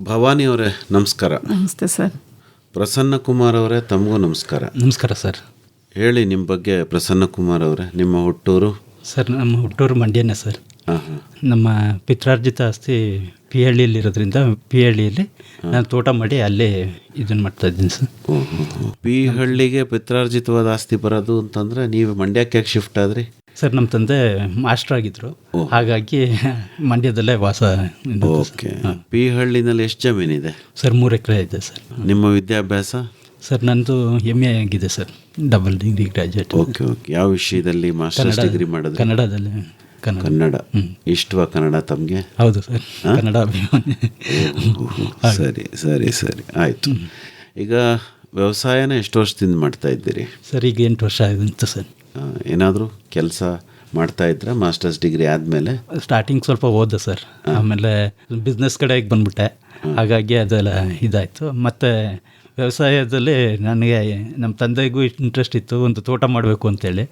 ಭವಾನಿ ಅವರೇ ನಮಸ್ಕಾರ. ನಮಸ್ತೆ ಸರ್. ಪ್ರಸನ್ನ ಕುಮಾರ್ ಅವರೇ ತಮಗೂ ನಮಸ್ಕಾರ. ನಮಸ್ಕಾರ ಸರ್. ಹೇಳಿ ನಿಮ್ಮ ಬಗ್ಗೆ ಪ್ರಸನ್ನ ಕುಮಾರ್ ಅವರೇ. ನಿಮ್ಮ ಹುಟ್ಟೂರು? ಸರ್ ನಮ್ಮ ಹುಟ್ಟೂರು ಮಂಡ್ಯನೇ ಸರ್. ನಮ್ಮ ಪಿತ್ರಾರ್ಜಿತ ಆಸ್ತಿ ಪಿ ಹಳ್ಳಿಯಲ್ಲಿರೋದ್ರಿಂದ ಪಿ ಹಳ್ಳಿಯಲ್ಲಿ ನಾನು ತೋಟ ಮಾಡಿ ಅಲ್ಲೇ ಇದನ್ನು ಮಾಡ್ತಾ ಇದ್ದೀನಿ ಸರ್. ಪಿ ಹಳ್ಳಿಗೆ ಪಿತ್ರಾರ್ಜಿತವಾದ ಆಸ್ತಿ ಬರೋದು ಅಂತಂದರೆ ನೀವು ಮಂಡ್ಯಕ್ಕೆ ಯಾಕೆ ಶಿಫ್ಟ್ ಆದ್ರಿ? ಸರ್ ನಮ್ಮ ತಂದೆ ಮಾಸ್ಟರ್ ಆಗಿದ್ದರು, ಹಾಗಾಗಿ ಮಂಡ್ಯದಲ್ಲೇ ವಾಸ. ಓಕೆ. ಪಿ ಹಳ್ಳಿನಲ್ಲಿ ಎಷ್ಟು ಜಮೀನಿದೆ? ಸರ್ 3 ಎಕರೆ ಇದೆ ಸರ್. ನಿಮ್ಮ ವಿದ್ಯಾಭ್ಯಾಸ? ಸರ್ ನಂದು MA ಆಗಿದೆ sir, double degree graduate. Okay okay. ಯಾವ ವಿಷಯದಲ್ಲಿ ಮಾಸ್ಟರ್ಸ್ ಡಿಗ್ರಿ ಮಾಡಿದ್ರಿ? ಕನ್ನಡದಲ್ಲಿ. ಕನ್ನಡ ಇಷ್ಟವಾ ಕನ್ನಡ ತಮಗೆ? ಹೌದು ಸರ್, ಕನ್ನಡ ಅಭಿಮಾನಿ. ಸರಿ ಸರಿ ಸರಿ ಆಯಿತು. ಈಗ ವ್ಯವಸಾಯನ ಎಷ್ಟು ವರ್ಷದಿಂದ ಮಾಡ್ತಾ ಇದ್ದೀರಿ? ಸರ್ ಈಗ 8 ವರ್ಷ ಆಗಿತ್ತು ಸರ್. ಏನಾದರೂ ಕೆಲಸ ಮಾಡ್ತಾ ಇದ್ರ ಮಾಸ್ಟರ್ಸ್ ಡಿಗ್ರಿ ಆದಮೇಲೆ? ಸ್ಟಾರ್ಟಿಂಗ್ ಸ್ವಲ್ಪ ಓದಿದೆ ಸರ್, ಆಮೇಲೆ ಬಿಸ್ನೆಸ್ ಕಡೆಗೆ ಬಂದ್ಬಿಟ್ಟೆ, ಹಾಗಾಗಿ ಅದೆಲ್ಲ ಇದಾಯಿತು. ಮತ್ತು ವ್ಯವಸಾಯದಲ್ಲಿ ನನಗೆ ನಮ್ಮ ತಂದೆಗೂ ಇಂಟ್ರೆಸ್ಟ್ ಇತ್ತು, ಒಂದು ತೋಟ ಮಾಡಬೇಕು ಅಂತೇಳಿ.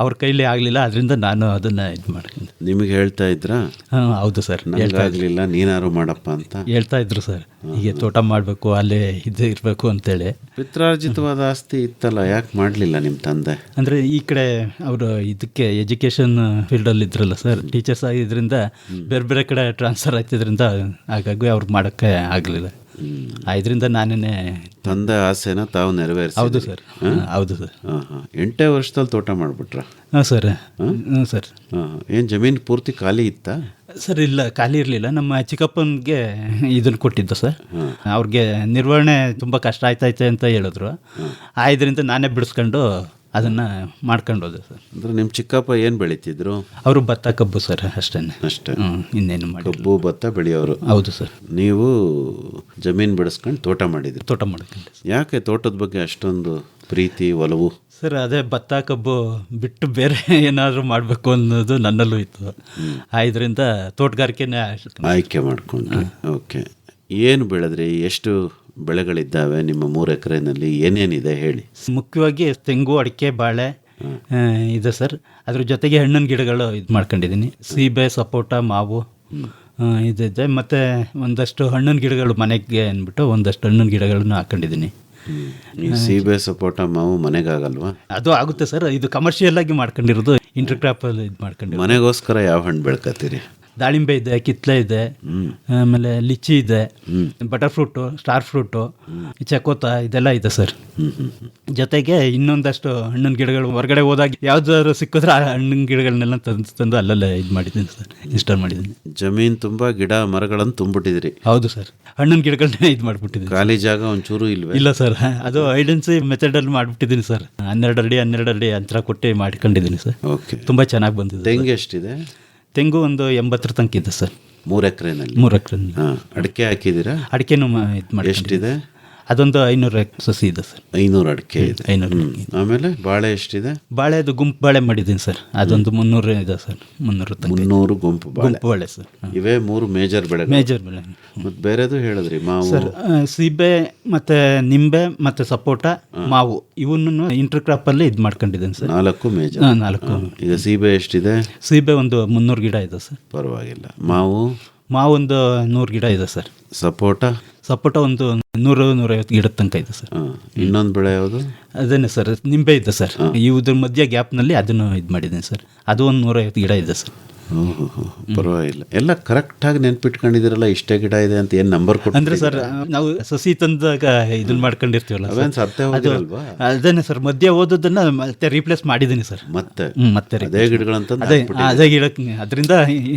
ಅವ್ರ ಕೈಲಿ ಆಗಲಿಲ್ಲ, ಅದರಿಂದ ನಾನು ಅದನ್ನು ಇದು ಮಾಡ್ತೀನಿ. ನಿಮಗೆ ಹೇಳ್ತಾ ಇದ್ರಾ? ಹಾಂ ಹೌದು ಸರ್, ಆಗಲಿಲ್ಲ ನೀನಾರು ಮಾಡಪ್ಪ ಅಂತ ಹೇಳ್ತಾ ಇದ್ರು ಸರ್. ಹೀಗೆ ತೋಟ ಮಾಡಬೇಕು, ಅಲ್ಲೇ ಇದು ಇರಬೇಕು ಅಂತೇಳಿ. ಪಿತ್ರಾರ್ಜಿತವಾದ ಆಸ್ತಿ ಇತ್ತಲ್ಲ, ಯಾಕೆ ಮಾಡಲಿಲ್ಲ ನಿಮ್ಮ ತಂದೆ? ಅಂದರೆ ಈ ಕಡೆ ಅವರು ಇದಕ್ಕೆ ಎಜುಕೇಷನ್ ಫೀಲ್ಡಲ್ಲಿ ಇದ್ರಲ್ಲ ಸರ್, ಟೀಚರ್ಸ್ ಆಗಿದ್ದರಿಂದ ಬೇರೆ ಬೇರೆ ಕಡೆ ಟ್ರಾನ್ಸ್ಫರ್ ಆಗ್ತಿದ್ರಿಂದ ಹಾಗಾಗಿ ಅವ್ರಿಗೆ ಮಾಡೋಕ್ಕೆ ಆಗಲಿಲ್ಲ. ಇದರಿಂದ ನಾನೇ ತಂದೆ ಆಸೆನ ತಾವು ನೆರವೇರಿಸಿ? ಹೌದು ಸರ್. ಹೌದು ಸರ್. 8 ವರ್ಷದಲ್ಲಿ ತೋಟ ಮಾಡಿಬಿಟ್ರಾ? ಹಾಂ ಸರ್. ಹ್ಞೂ ಸರ್. ಏನು ಜಮೀನು ಪೂರ್ತಿ ಖಾಲಿ ಇತ್ತಾ? ಸರ್ ಇಲ್ಲ, ಖಾಲಿ ಇರಲಿಲ್ಲ. ನಮ್ಮ ಚಿಕ್ಕಪ್ಪನಿಗೆ ಇದನ್ನು ಕೊಟ್ಟಿದ್ದು ಸರ್. ಅವ್ರಿಗೆ ನಿರ್ವಹಣೆ ತುಂಬ ಕಷ್ಟ ಆಯ್ತೈತೆ ಅಂತ ಹೇಳಿದ್ರು. ಇದರಿಂದ ನಾನೇ ಬಿಡಿಸ್ಕೊಂಡು ಅದನ್ನು ಮಾಡ್ಕೊಂಡು ಹೋದೆ ಸರ್. ಅಂದರೆ ನಿಮ್ಮ ಚಿಕ್ಕಪ್ಪ ಏನು ಬೆಳೀತಿದ್ರು? ಅವರು ಭತ್ತ ಕಬ್ಬು ಸರ್, ಅಷ್ಟೇ. ಇನ್ನೇನು ಮಾಡಿ ಕಬ್ಬು ಭತ್ತ ಬೆಳೆಯೋರು? ಹೌದು ಸರ್. ನೀವು ಜಮೀನು ಬೆಳೆಸ್ಕೊಂಡು ತೋಟ ಮಾಡಿದ್ರಿ? ತೋಟ ಮಾಡ್ಕೊಂಡು. ಯಾಕೆ ತೋಟದ ಬಗ್ಗೆ ಅಷ್ಟೊಂದು ಪ್ರೀತಿ ಒಲವು? ಸರ್ ಅದೇ ಭತ್ತ ಕಬ್ಬು ಬಿಟ್ಟು ಬೇರೆ ಏನಾದರೂ ಮಾಡಬೇಕು ಅನ್ನೋದು ನನ್ನಲ್ಲೂ ಇತ್ತು. ಇದರಿಂದ ತೋಟಗಾರಿಕೆನೇ ಆಯ್ಕೆ ಮಾಡಿಕೊಂಡ್ರಿ. ಓಕೆ. ಏನು ಬೆಳೆದ್ರಿ? ಎಷ್ಟು ಬೆಳೆಗಳಿದ್ದಾವೆ ನಿಮ್ಮ 3 ಎಕರೆನಲ್ಲಿ? ಏನೇನಿದೆ ಹೇಳಿ. ಮುಖ್ಯವಾಗಿ ತೆಂಗು, ಅಡಿಕೆ, ಬಾಳೆ ಇದೆ ಸರ್. ಅದ್ರ ಜೊತೆಗೆ ಹಣ್ಣಿನ ಗಿಡಗಳು ಇದು ಮಾಡ್ಕೊಂಡಿದ್ದೀನಿ. ಸೀಬೆ, ಸಪೋಟ, ಮಾವು ಇದಿದೆ. ಮತ್ತು ಒಂದಷ್ಟು ಹಣ್ಣಿನ ಗಿಡಗಳು ಮನೆಗೆ ಅಂದ್ಬಿಟ್ಟು ಒಂದಷ್ಟು ಹಣ್ಣಿನ ಗಿಡಗಳನ್ನು ಹಾಕೊಂಡಿದ್ದೀನಿ. ಈ ಸೀಬೆ, ಸಪೋಟ, ಮಾವು ಮನೆಗಾಗಲ್ವಾ? ಅದು ಆಗುತ್ತೆ ಸರ್. ಇದು ಕಮರ್ಷಿಯಲ್ ಆಗಿ ಮಾಡ್ಕೊಂಡಿರೋದು, ಇಂಟರ್ ಕ್ರಾಪಲ್ಲಿ ಇದು ಮಾಡ್ಕೊಂಡು. ಮನೆಗೋಸ್ಕರ ಯಾವ ಹಣ್ಣು ಬೆಳ್ಕತ್ತೀರಿ? ದಾಳಿಂಬೆ ಇದೆ, ಕಿತ್ಲೆ ಇದೆ, ಆಮೇಲೆ ಲಿಚ್ಚಿ ಇದೆ, ಬಟರ್ ಫ್ರೂಟು, ಸ್ಟಾರ್ ಫ್ರೂಟು, ಚಕೋತ, ಇದೆಲ್ಲ ಇದೆ ಸರ್. ಜೊತೆಗೆ ಇನ್ನೊಂದಷ್ಟು ಹಣ್ಣಿನ ಗಿಡಗಳು ಹೊರಗಡೆ ಹೋದಾಗ ಯಾವ್ದಾದ್ರು ಸಿಕ್ಕಿದ್ರೆ ಆ ಹಣ್ಣಿನ ಗಿಡಗಳನ್ನೆಲ್ಲ ತಂದು ಅಲ್ಲಲ್ಲೇ ಇದು ಮಾಡಿದ್ದೀನಿ ಸರ್, ಇನ್ಸ್ಟಾಲ್ ಮಾಡಿದ್ದೀನಿ. ಜಮೀನು ತುಂಬ ಗಿಡ ಮರಗಳನ್ನು ತುಂಬಿಟ್ಟಿದ್ರಿ? ಹೌದು ಸರ್, ಹಣ್ಣಿನ ಗಿಡಗಳನ್ನೇ ಇದು ಮಾಡಿಬಿಟ್ಟಿದ್ದೀನಿ. ಖಾಲಿ ಜಾಗ ಒಂಚೂರು ಇಲ್ವೇ? ಇಲ್ಲ ಸರ್, ಅದು ಐಡೆನ್ಸಿ ಮೆಥಡಲ್ಲಿ ಮಾಡಿಬಿಟ್ಟಿದ್ದೀನಿ ಸರ್. 12 ಅಡಿ ಅಂತರ ಕೊಟ್ಟು ಮಾಡ್ಕೊಂಡಿದ್ದೀನಿ ಸರ್. ಓಕೆ. ತುಂಬ ಚೆನ್ನಾಗಿ ಬಂದಿದೆ. ತೆಂಗು ಎಷ್ಟಿದೆ? ತೆಂಗು ಒಂದು 80 ತನಕ ಇದೆ ಸರ್. 3 ಎಕರೆನಲ್ಲಿ? 3 ಎಕರೆ. ಅಡಿಕೆ ಹಾಕಿದ್ದೀರಾ? ಅಡಿಕೆನೂ ಇದು ಮಾಡಿ. ಎಷ್ಟಿದೆ? ಅದೊಂದು 500 ಸಸಿ ಇದೆ ಸರ್. 500 ಅಡಿಕೆ ಇದೆ. 500. ಆಮೇಲೆ ಬಾಳೆ ಎಷ್ಟಿದೆ? ಬಾಳೆ ಅದು ಗುಂಪು ಬಾಳೆ ಮಾಡಿದ್ದೀನಿ ಸರ್. ಅದೊಂದು 300 ಇದೆ ಸರ್. 300 ಗುಂಪು ಬಾಳೆ ಸರ್. ಇವೇ 3 ಮೇಜರ್ ಬೆಳೆ? ಮೇಜರ್ ಬೆಳೆ. ಮತ್ತು ಬೇರೆದು ಹೇಳಿದ್ರಿ? ಮಾವು ಸರ್, ಸೀಬೆ ಮತ್ತು ನಿಂಬೆ ಮತ್ತು ಸಪೋಟ, ಮಾವು ಇವನ್ನೂ ಇಂಟರ್ ಕ್ರಾಪಲ್ಲಿ ಇದು ಮಾಡ್ಕೊಂಡಿದ್ದೀನಿ ಸರ್. 4 ಮೇಜರ್? 4. ಈಗ ಸೀಬೆ ಎಷ್ಟಿದೆ? ಸೀಬೆ ಒಂದು 300 ಗಿಡ ಇದೆ ಸರ್. ಪರವಾಗಿಲ್ಲ. ಮಾವು ಒಂದು 100 ಗಿಡ ಇದೆ ಸರ್. ಸಪೋಟ ಒಂದು 100-150 ಗಿಡದ ತನಕ ಇದೆ ಸರ್. ಇನ್ನೊಂದು ಬೆಳೆ ಯಾವುದು? ಅದೇನೆ ಸರ್, ನಿಂಬೆ ಇದೆ ಸರ್. ಇದ್ರ ಮಧ್ಯ ಗ್ಯಾಪ್ನಲ್ಲಿ ಅದನ್ನು ಇದು ಮಾಡಿದ್ದೀನಿ ಸರ್. ಅದು ಒಂದು 150 ಗಿಡ ಇದೆ ಸರ್. ಪರವಾಗಿಲ್ಲ. ಎಲ್ಲ ಕರೆಕ್ಟಾಗಿ ನೆನ್ಪಿಟ್ಕೊಂಡಿದ್ದೀರಲ್ಲ. ಇಷ್ಟೇ ಗಿಡ ಇದೆ ಅಂತ ಏನು ನಂಬರ್ ಕೊಟ್ಟು? ಅಂದರೆ ಸರ್, ನಾವು ಸಸಿ ತಂದಾಗ ಇದನ್ನ ಮಾಡ್ಕೊಂಡಿರ್ತೀವಲ್ಲ, ಅದೇನೆ ಸರ್, ಮಧ್ಯ ಓದೋದನ್ನ ಮತ್ತೆ ರೀಪ್ಲೇಸ್ ಮಾಡಿದ್ದೀನಿ ಸರ್. ಮತ್ತೆ ಅದೇ ಗಿಡಗಳಂತ ಅದೇ ಗಿಡಕ್ಕೆ, ಅದರಿಂದ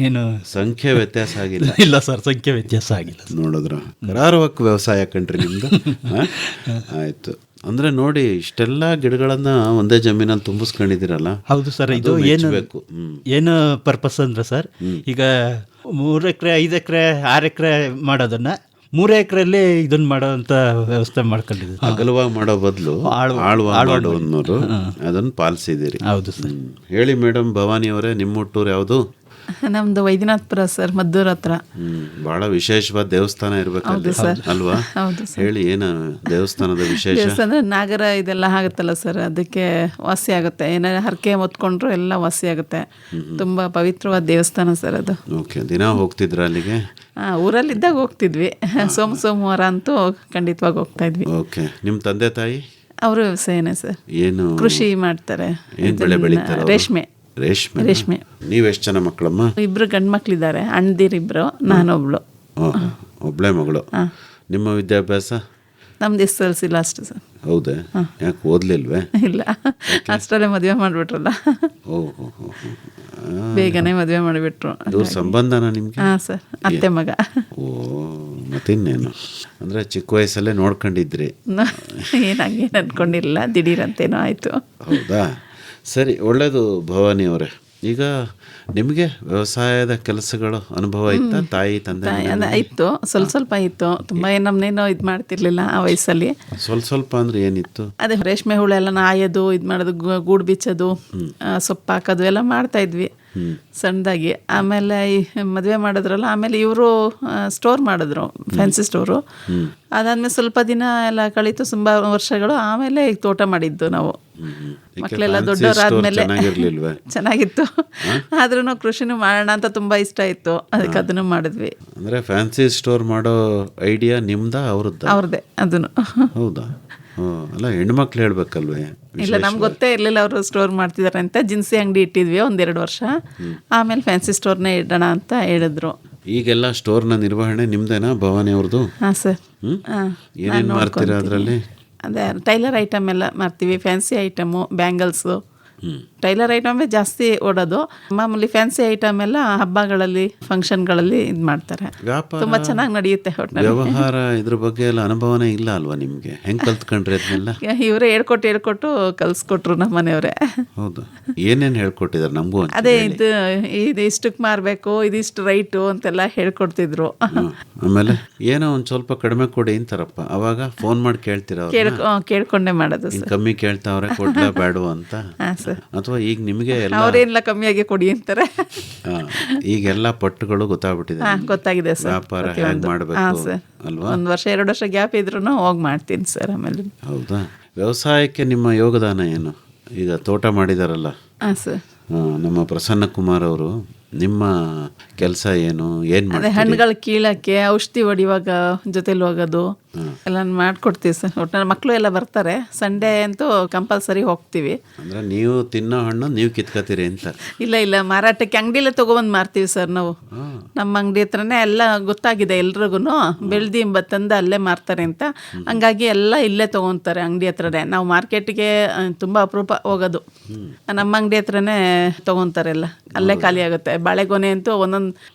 ಏನು ಸಂಖ್ಯೆ ವ್ಯತ್ಯಾಸ ಆಗಿಲ್ಲ? ಇಲ್ಲ ಸರ್, ಸಂಖ್ಯೆ ವ್ಯತ್ಯಾಸ ಆಗಿಲ್ಲ. ನೋಡಿದ್ರ ಕರಾರುವಕ್ ವ್ಯವಸಾಯ ಕಂಡ್ರಿ ನಿಮ್ದು. ಆಯ್ತು. ಅಂದ್ರೆ ನೋಡಿ, ಇಷ್ಟೆಲ್ಲ ಗಿಡಗಳನ್ನ ಒಂದೇ ಜಮೀನಲ್ಲಿ ತುಂಬಿಸ್ಕೊಂಡಿದ್ದೀರಲ್ಲ. ಹೌದು ಸರ್. ಇದು ಏನು ಪರ್ಪಸ್ ಅಂದ್ರೆ ಸರ್, ಈಗ 3 ಎಕರೆ, 5 ಎಕರೆ, 6 ಎಕರೆ ಮಾಡೋದನ್ನ 3 ಎಕರೆಯಲ್ಲಿ ಇದನ್ನ ಮಾಡೋಂಥ ವ್ಯವಸ್ಥೆ ಮಾಡ್ಕೊಂಡಿದ್ದೀವಿ. ಅಗಲವಾಗಿ ಮಾಡೋ ಬದಲು ಆಳ್ವಾಡು ಅನ್ನೋರು ಅದನ್ನು ಪಾಲಿಸಿದ್ದೀರಿ. ಹೌದು ಸರ್. ಹೇಳಿ ಮೇಡಮ್, ಭವಾನಿ ಅವರೇ, ನಿಮ್ಮ ಹುಟ್ಟೂರು ಯಾವುದು? ನಮ್ದು ವೈದ್ಯನಾಥಪುರ ಸರ್, ಮದ್ದೂರ್ ಹತ್ರ. ಬಹಳ ವಿಶೇಷವಾದ ದೇವಸ್ಥಾನ ಇರ್ಬೇಕಲ್ವಾ? ಹೌದು ಸರ್. ಹೇಳಿ, ಏನು ದೇವಸ್ಥಾನದ ವಿಶೇಷ? ದೇವಸ್ಥಾನ ನಾಗರ ಇದೆಲ್ಲ ಆಗುತ್ತಲ್ಲ ಸರ್, ಅದಕ್ಕೆ ವಾಸಿ ಆಗುತ್ತೆ. ಏನಾದ್ರು ಹರಕೆ ಹೊತ್ಕೊಂಡ್ರು ಎಲ್ಲ ವಾಸಿ ಆಗುತ್ತೆ. ತುಂಬ ಪವಿತ್ರವಾದ ದೇವಸ್ಥಾನ ಸರ್ ಅದು. ಓಕೆ. ದಿನ ಹೋಗ್ತಿದ್ರ ಅಲ್ಲಿಗೆ? ಊರಲ್ಲಿದ್ದಾಗ ಹೋಗ್ತಿದ್ವಿ. ಸೋಮವಾರ ಅಂತೂ ಖಂಡಿತವಾಗಿ ಹೋಗ್ತಾ ಇದ್ವಿ. ಓಕೆ. ನಿಮ್ಮ ತಂದೆ ತಾಯಿ ಅವರು ವ್ಯವಸಾಯನೇ ಸರ್, ಏನು ಕೃಷಿ ಮಾಡ್ತಾರೆ. ಏನು ಬೆಳೆ ಬೆಳೀತಾರೆ? ರೇಷ್ಮೆ. ರೇಷ್ಮೆ. ನೀವೆಷ್ಟು ಜನ ಮಕ್ಕಳಮ್ಮ? 2 ಗಂಡು ಮಕ್ಳಿದ್ದಾರೆ, ಅಣ್ಣದಿರಿಬ್ರು, ನಾನೊಬ್ಳು. ಒಬ್ಳೆ ಮಗಳು. ನಿಮ್ಮ ವಿದ್ಯಾಭ್ಯಾಸ? ನಮ್ದು SLC ಲಾಸ್ಟ್ ಸರ್. ಹೌದಾ? ಯಾಕೆ ಓದ್ಲಿಲ್ವೇ? ಇಲ್ಲ, ಅಷ್ಟರಲ್ಲೇ ಮದುವೆ ಮಾಡಿಬಿಟ್ರಲ್ಲ. ಓಹೋ, ಬೇಗನೆ ಮದುವೆ ಮಾಡಿಬಿಟ್ರು. ಇವ್ರ ಸಂಬಂಧನ ನಿಮ್ಗೆ? ಹಾಂ ಸರ್, ಅತ್ತೆ ಮಗ. ಓ, ಮತ್ತಿನ್ನೇನು ಅಂದರೆ ಚಿಕ್ಕ ವಯಸ್ಸಲ್ಲೇ ನೋಡ್ಕೊಂಡಿದ್ರಿ? ಏನಾಗೇನು ಅನ್ಕೊಂಡಿಲ್ಲ, ದಿಢೀರಂತೇನೋ ಆಯಿತು. ಹೌದಾ? ಸರಿ, ಒಳ್ಳೆಯದು ಭವಾನಿ ಅವರೇ. ಈಗ ನಿಮಗೆ ವ್ಯವಸಾಯದ ಕೆಲಸಗಳು ಅನುಭವ ಇತ್ತಾ? ತಾಯಿ ತಂದೆ ಇತ್ತು, ಸ್ವಲ್ಪ ಇತ್ತು. ತುಂಬ ನಮ್ಮನ್ನೇನೋ ಇದು ಮಾಡ್ತಿರ್ಲಿಲ್ಲ ಆ ವಯಸ್ಸಲ್ಲಿ. ಸ್ವಲ್ಪ ಅಂದರೆ ಏನಿತ್ತು? ಅದೇ ರೇಷ್ಮೆ ಹುಳು ಎಲ್ಲ ಆಯೋದು, ಇದು ಮಾಡೋದು, ಗೂಡು ಬಿಚ್ಚೋದು, ಸೊಪ್ಪು ಹಾಕೋದು ಎಲ್ಲ ಮಾಡ್ತಾ ಇದ್ವಿ ಸಣ್ಣದಾಗಿ. ಆಮೇಲೆ ಈ ಮದುವೆ ಮಾಡಿದ್ರಲ್ಲ, ಆಮೇಲೆ ಇವರು ಸ್ಟೋರ್ ಮಾಡಿದ್ರು, ಫ್ಯಾನ್ಸಿ ಸ್ಟೋರು. ಅದಾದ್ಮೇಲೆ ಸ್ವಲ್ಪ ದಿನ ಎಲ್ಲ ಕಳೀತು, ತುಂಬ ವರ್ಷಗಳು. ಆಮೇಲೆ ಈಗ ತೋಟ ಮಾಡಿದ್ದು ನಾವು. ಮಕ್ಕಳೆಲ್ಲ ದೊಡ್ಡವರಾದ್ಮೇಲೆ ಚೆನ್ನಾಗಿತ್ತು. ಆದ್ರೂ ಕೃಷಿನೂ ಮಾಡೋಣ ಅಂತ ತುಂಬ ಇಷ್ಟ ಇತ್ತು, ಅದಕ್ಕೆ ಅದನ್ನು ಮಾಡಿದ್ವಿ. ಅಂದರೆ ಫ್ಯಾನ್ಸಿ ಸ್ಟೋರ್ ಮಾಡೋ ಐಡಿಯಾ ನಿಮ್ದಾ ಅವ್ರದ್ದ? ಅವ್ರದ್ದೇ ಅದನ್ನು. ಹೌದಾ? ಅಲ್ಲ, ಹೆಣ್ಮಕ್ಳು ಹೇಳ್ಬೇಕಲ್ವೇ? ಇಲ್ಲ, ನಮ್ಗೆ ಗೊತ್ತೇ ಇರಲಿಲ್ಲ ಅವರು ಸ್ಟೋರ್ ಮಾಡ್ತಿದ್ದಾರೆ ಅಂತ. ಜಿನ್ಸಿ ಅಂಗಡಿ ಇಟ್ಟಿದ್ವಿ 1-2 ವರ್ಷ. ಆಮೇಲೆ ಫ್ಯಾನ್ಸಿ ಸ್ಟೋರ್ನೇ ಇಡೋಣ ಅಂತ ಹೇಳಿದ್ರು. ಈಗೆಲ್ಲ ಸ್ಟೋರ್ನ ನಿರ್ವಹಣೆ ನಿಮ್ದೇನಾ ಭವಾನಿ ಅವ್ರದ್ದು? ಹಾಂ ಸರ್. ಏನೇನು ಮಾಡ್ತೀರಾ ಅದರಲ್ಲಿ? ಅದೇ ಟೈಲರ್ ಐಟಮ್ ಎಲ್ಲ ಮಾಡ್ತೀವಿ, ಫ್ಯಾನ್ಸಿ ಐಟಮು, ಬ್ಯಾಂಗಲ್ಸು. ಟೈಲರ್ ಐಟಮೇ ಜಾಸ್ತಿ ಓಡೋದು. ಮಾಮೂಲಿ ಫ್ಯಾನ್ಸಿ ಐಟಮ್ ಎಲ್ಲ ಹಬ್ಬಗಳಲ್ಲಿ, ಫಂಕ್ಷನ್ಗಳಲ್ಲಿ ಇದು ಮಾಡ್ತಾರೆ. ತುಂಬ ಚೆನ್ನಾಗಿ ನಡೆಯುತ್ತೆ ಹೋಟೆಲ್. ವ್ಯವಹಾರ ಇದ್ರ ಬಗ್ಗೆ ಎಲ್ಲ ಅನುಭವನೇ ಇಲ್ಲ ಅಲ್ವಾ ನಿಮಗೆ? ಹೆಂಗೆ ಕಲ್ತ್ಕೊಂಡ್ರಿ ಅದನ್ನೆಲ್ಲ? ಇವರೇ ಹೇಳ್ಕೊಟ್ಟು ಕಲಿಸ್ಕೊಟ್ರು ನಮ್ಮ ಮನೆಯವರೇ. ಹೌದಾ? ಏನೇನು ಹೇಳ್ಕೊಟ್ಟಿದ್ದಾರೆ ನಮಗೂ? ಅದೇ ಇದು ಇಷ್ಟಕ್ಕೆ ಮಾರಬೇಕು, ಇದಿಷ್ಟು ರೈಟು ಅಂತೆಲ್ಲ ಹೇಳ್ಕೊಡ್ತಿದ್ರು. ಆಮೇಲೆ ಏನೋ ಒಂದು ಸ್ವಲ್ಪ ಕಡಿಮೆ ಕೊಡಿ ಅಂತಾರಪ್ಪ, ಅವಾಗ ಫೋನ್ ಮಾಡಿ ಕೇಳ್ತೀರ? ಕೇಳ್ಕೊಂಡೇ ಮಾಡೋದು. ಕಮ್ಮಿ ಕೇಳ್ತಾವ್ರೆ, ಕೊಡ್ಲಾ ಬೇಡ ಅಂತ? ಅಥವಾ ಈಗ ನಿಮಗೆ ಅವ್ರೇನಿಲ್ಲ, ಕಮ್ಮಿಯಾಗಿ ಕೊಡಿ ಅಂತಾರೆ. ಈಗೆಲ್ಲ ಪಟ್ಟುಗಳು ಗೊತ್ತಾಗಿದೆ ಸರ್. ವ್ಯಾಪಾರ ಹೇಗೆ ಮಾಡಬೇಕು ಅಲ್ವಾ? 1 ವರ್ಷ 2 ವರ್ಷ ಗ್ಯಾಪ್ ಇದ್ರೂ ಹೋಗಿ ಮಾಡ್ತೀನಿ ಸರ್. ಆಮೇಲೆ ಹೌದಾ? ವ್ಯವಸಾಯಕ್ಕೆ ನಿಮ್ಮ ಯೋಗದಾನ ಏನು? ಈಗ ತೋಟ ಮಾಡಿದಾರಲ್ಲ ಸರ್ ನಮ್ಮ ಪ್ರಸನ್ನ ಕುಮಾರ್ ಅವರು, ನಿಮ್ಮ ಕೆಲಸ ಏನು ಅದೇ ಹಣ್ಣುಗಳು ಕೀಳಕ್ಕೆ, ಔಷಧಿ ಹೊಡಿವಾಗ ಜೊತೆಲಿ ಹೋಗೋದು ಎಲ್ಲ ಮಾಡ್ಕೊಡ್ತೀವಿ ಸರ್. ಒಟ್ಟು ಮಕ್ಕಳು ಎಲ್ಲ ಬರ್ತಾರೆ, ಸಂಡೇ ಅಂತೂ ಕಂಪಲ್ಸರಿ ಹೋಗ್ತೀವಿ. ಅಂದರೆ ನೀವು ತಿನ್ನೋ ಹಣ್ಣು ನೀವು ಕಿತ್ಕೋತೀರಿ ಅಂತ? ಇಲ್ಲ, ಮಾರಾಟಕ್ಕೆ ಅಂಗಡಿಯಲ್ಲೇ ತೊಗೊಬಂದು ಮಾರ್ತೀವಿ ಸರ್ ನಾವು. ನಮ್ಮ ಅಂಗಡಿ ಹತ್ರನೇ ಎಲ್ಲ ಗೊತ್ತಾಗಿದೆ ಎಲ್ರಿಗೂ, ಬೆಳ್ದಿ ತಂದು ಅಲ್ಲೇ ಮಾರ್ತಾರೆ ಅಂತ. ಹಂಗಾಗಿ ಎಲ್ಲ ಇಲ್ಲೇ ತೊಗೊತಾರೆ ಅಂಗಡಿ ಹತ್ರನೇ. ನಾವು ಮಾರ್ಕೆಟ್ಗೆ ತುಂಬ ಅಪರೂಪ ಹೋಗೋದು, ನಮ್ಮ ಅಂಗಡಿ ಹತ್ರನೇ ತೊಗೊತಾರೆ. ಎಲ್ಲ ಅಲ್ಲೇ ಖಾಲಿ ಆಗುತ್ತೆ. ಬಾಳೆಗೊನೆ ಅಂತೂ ಒಂದೊಂದು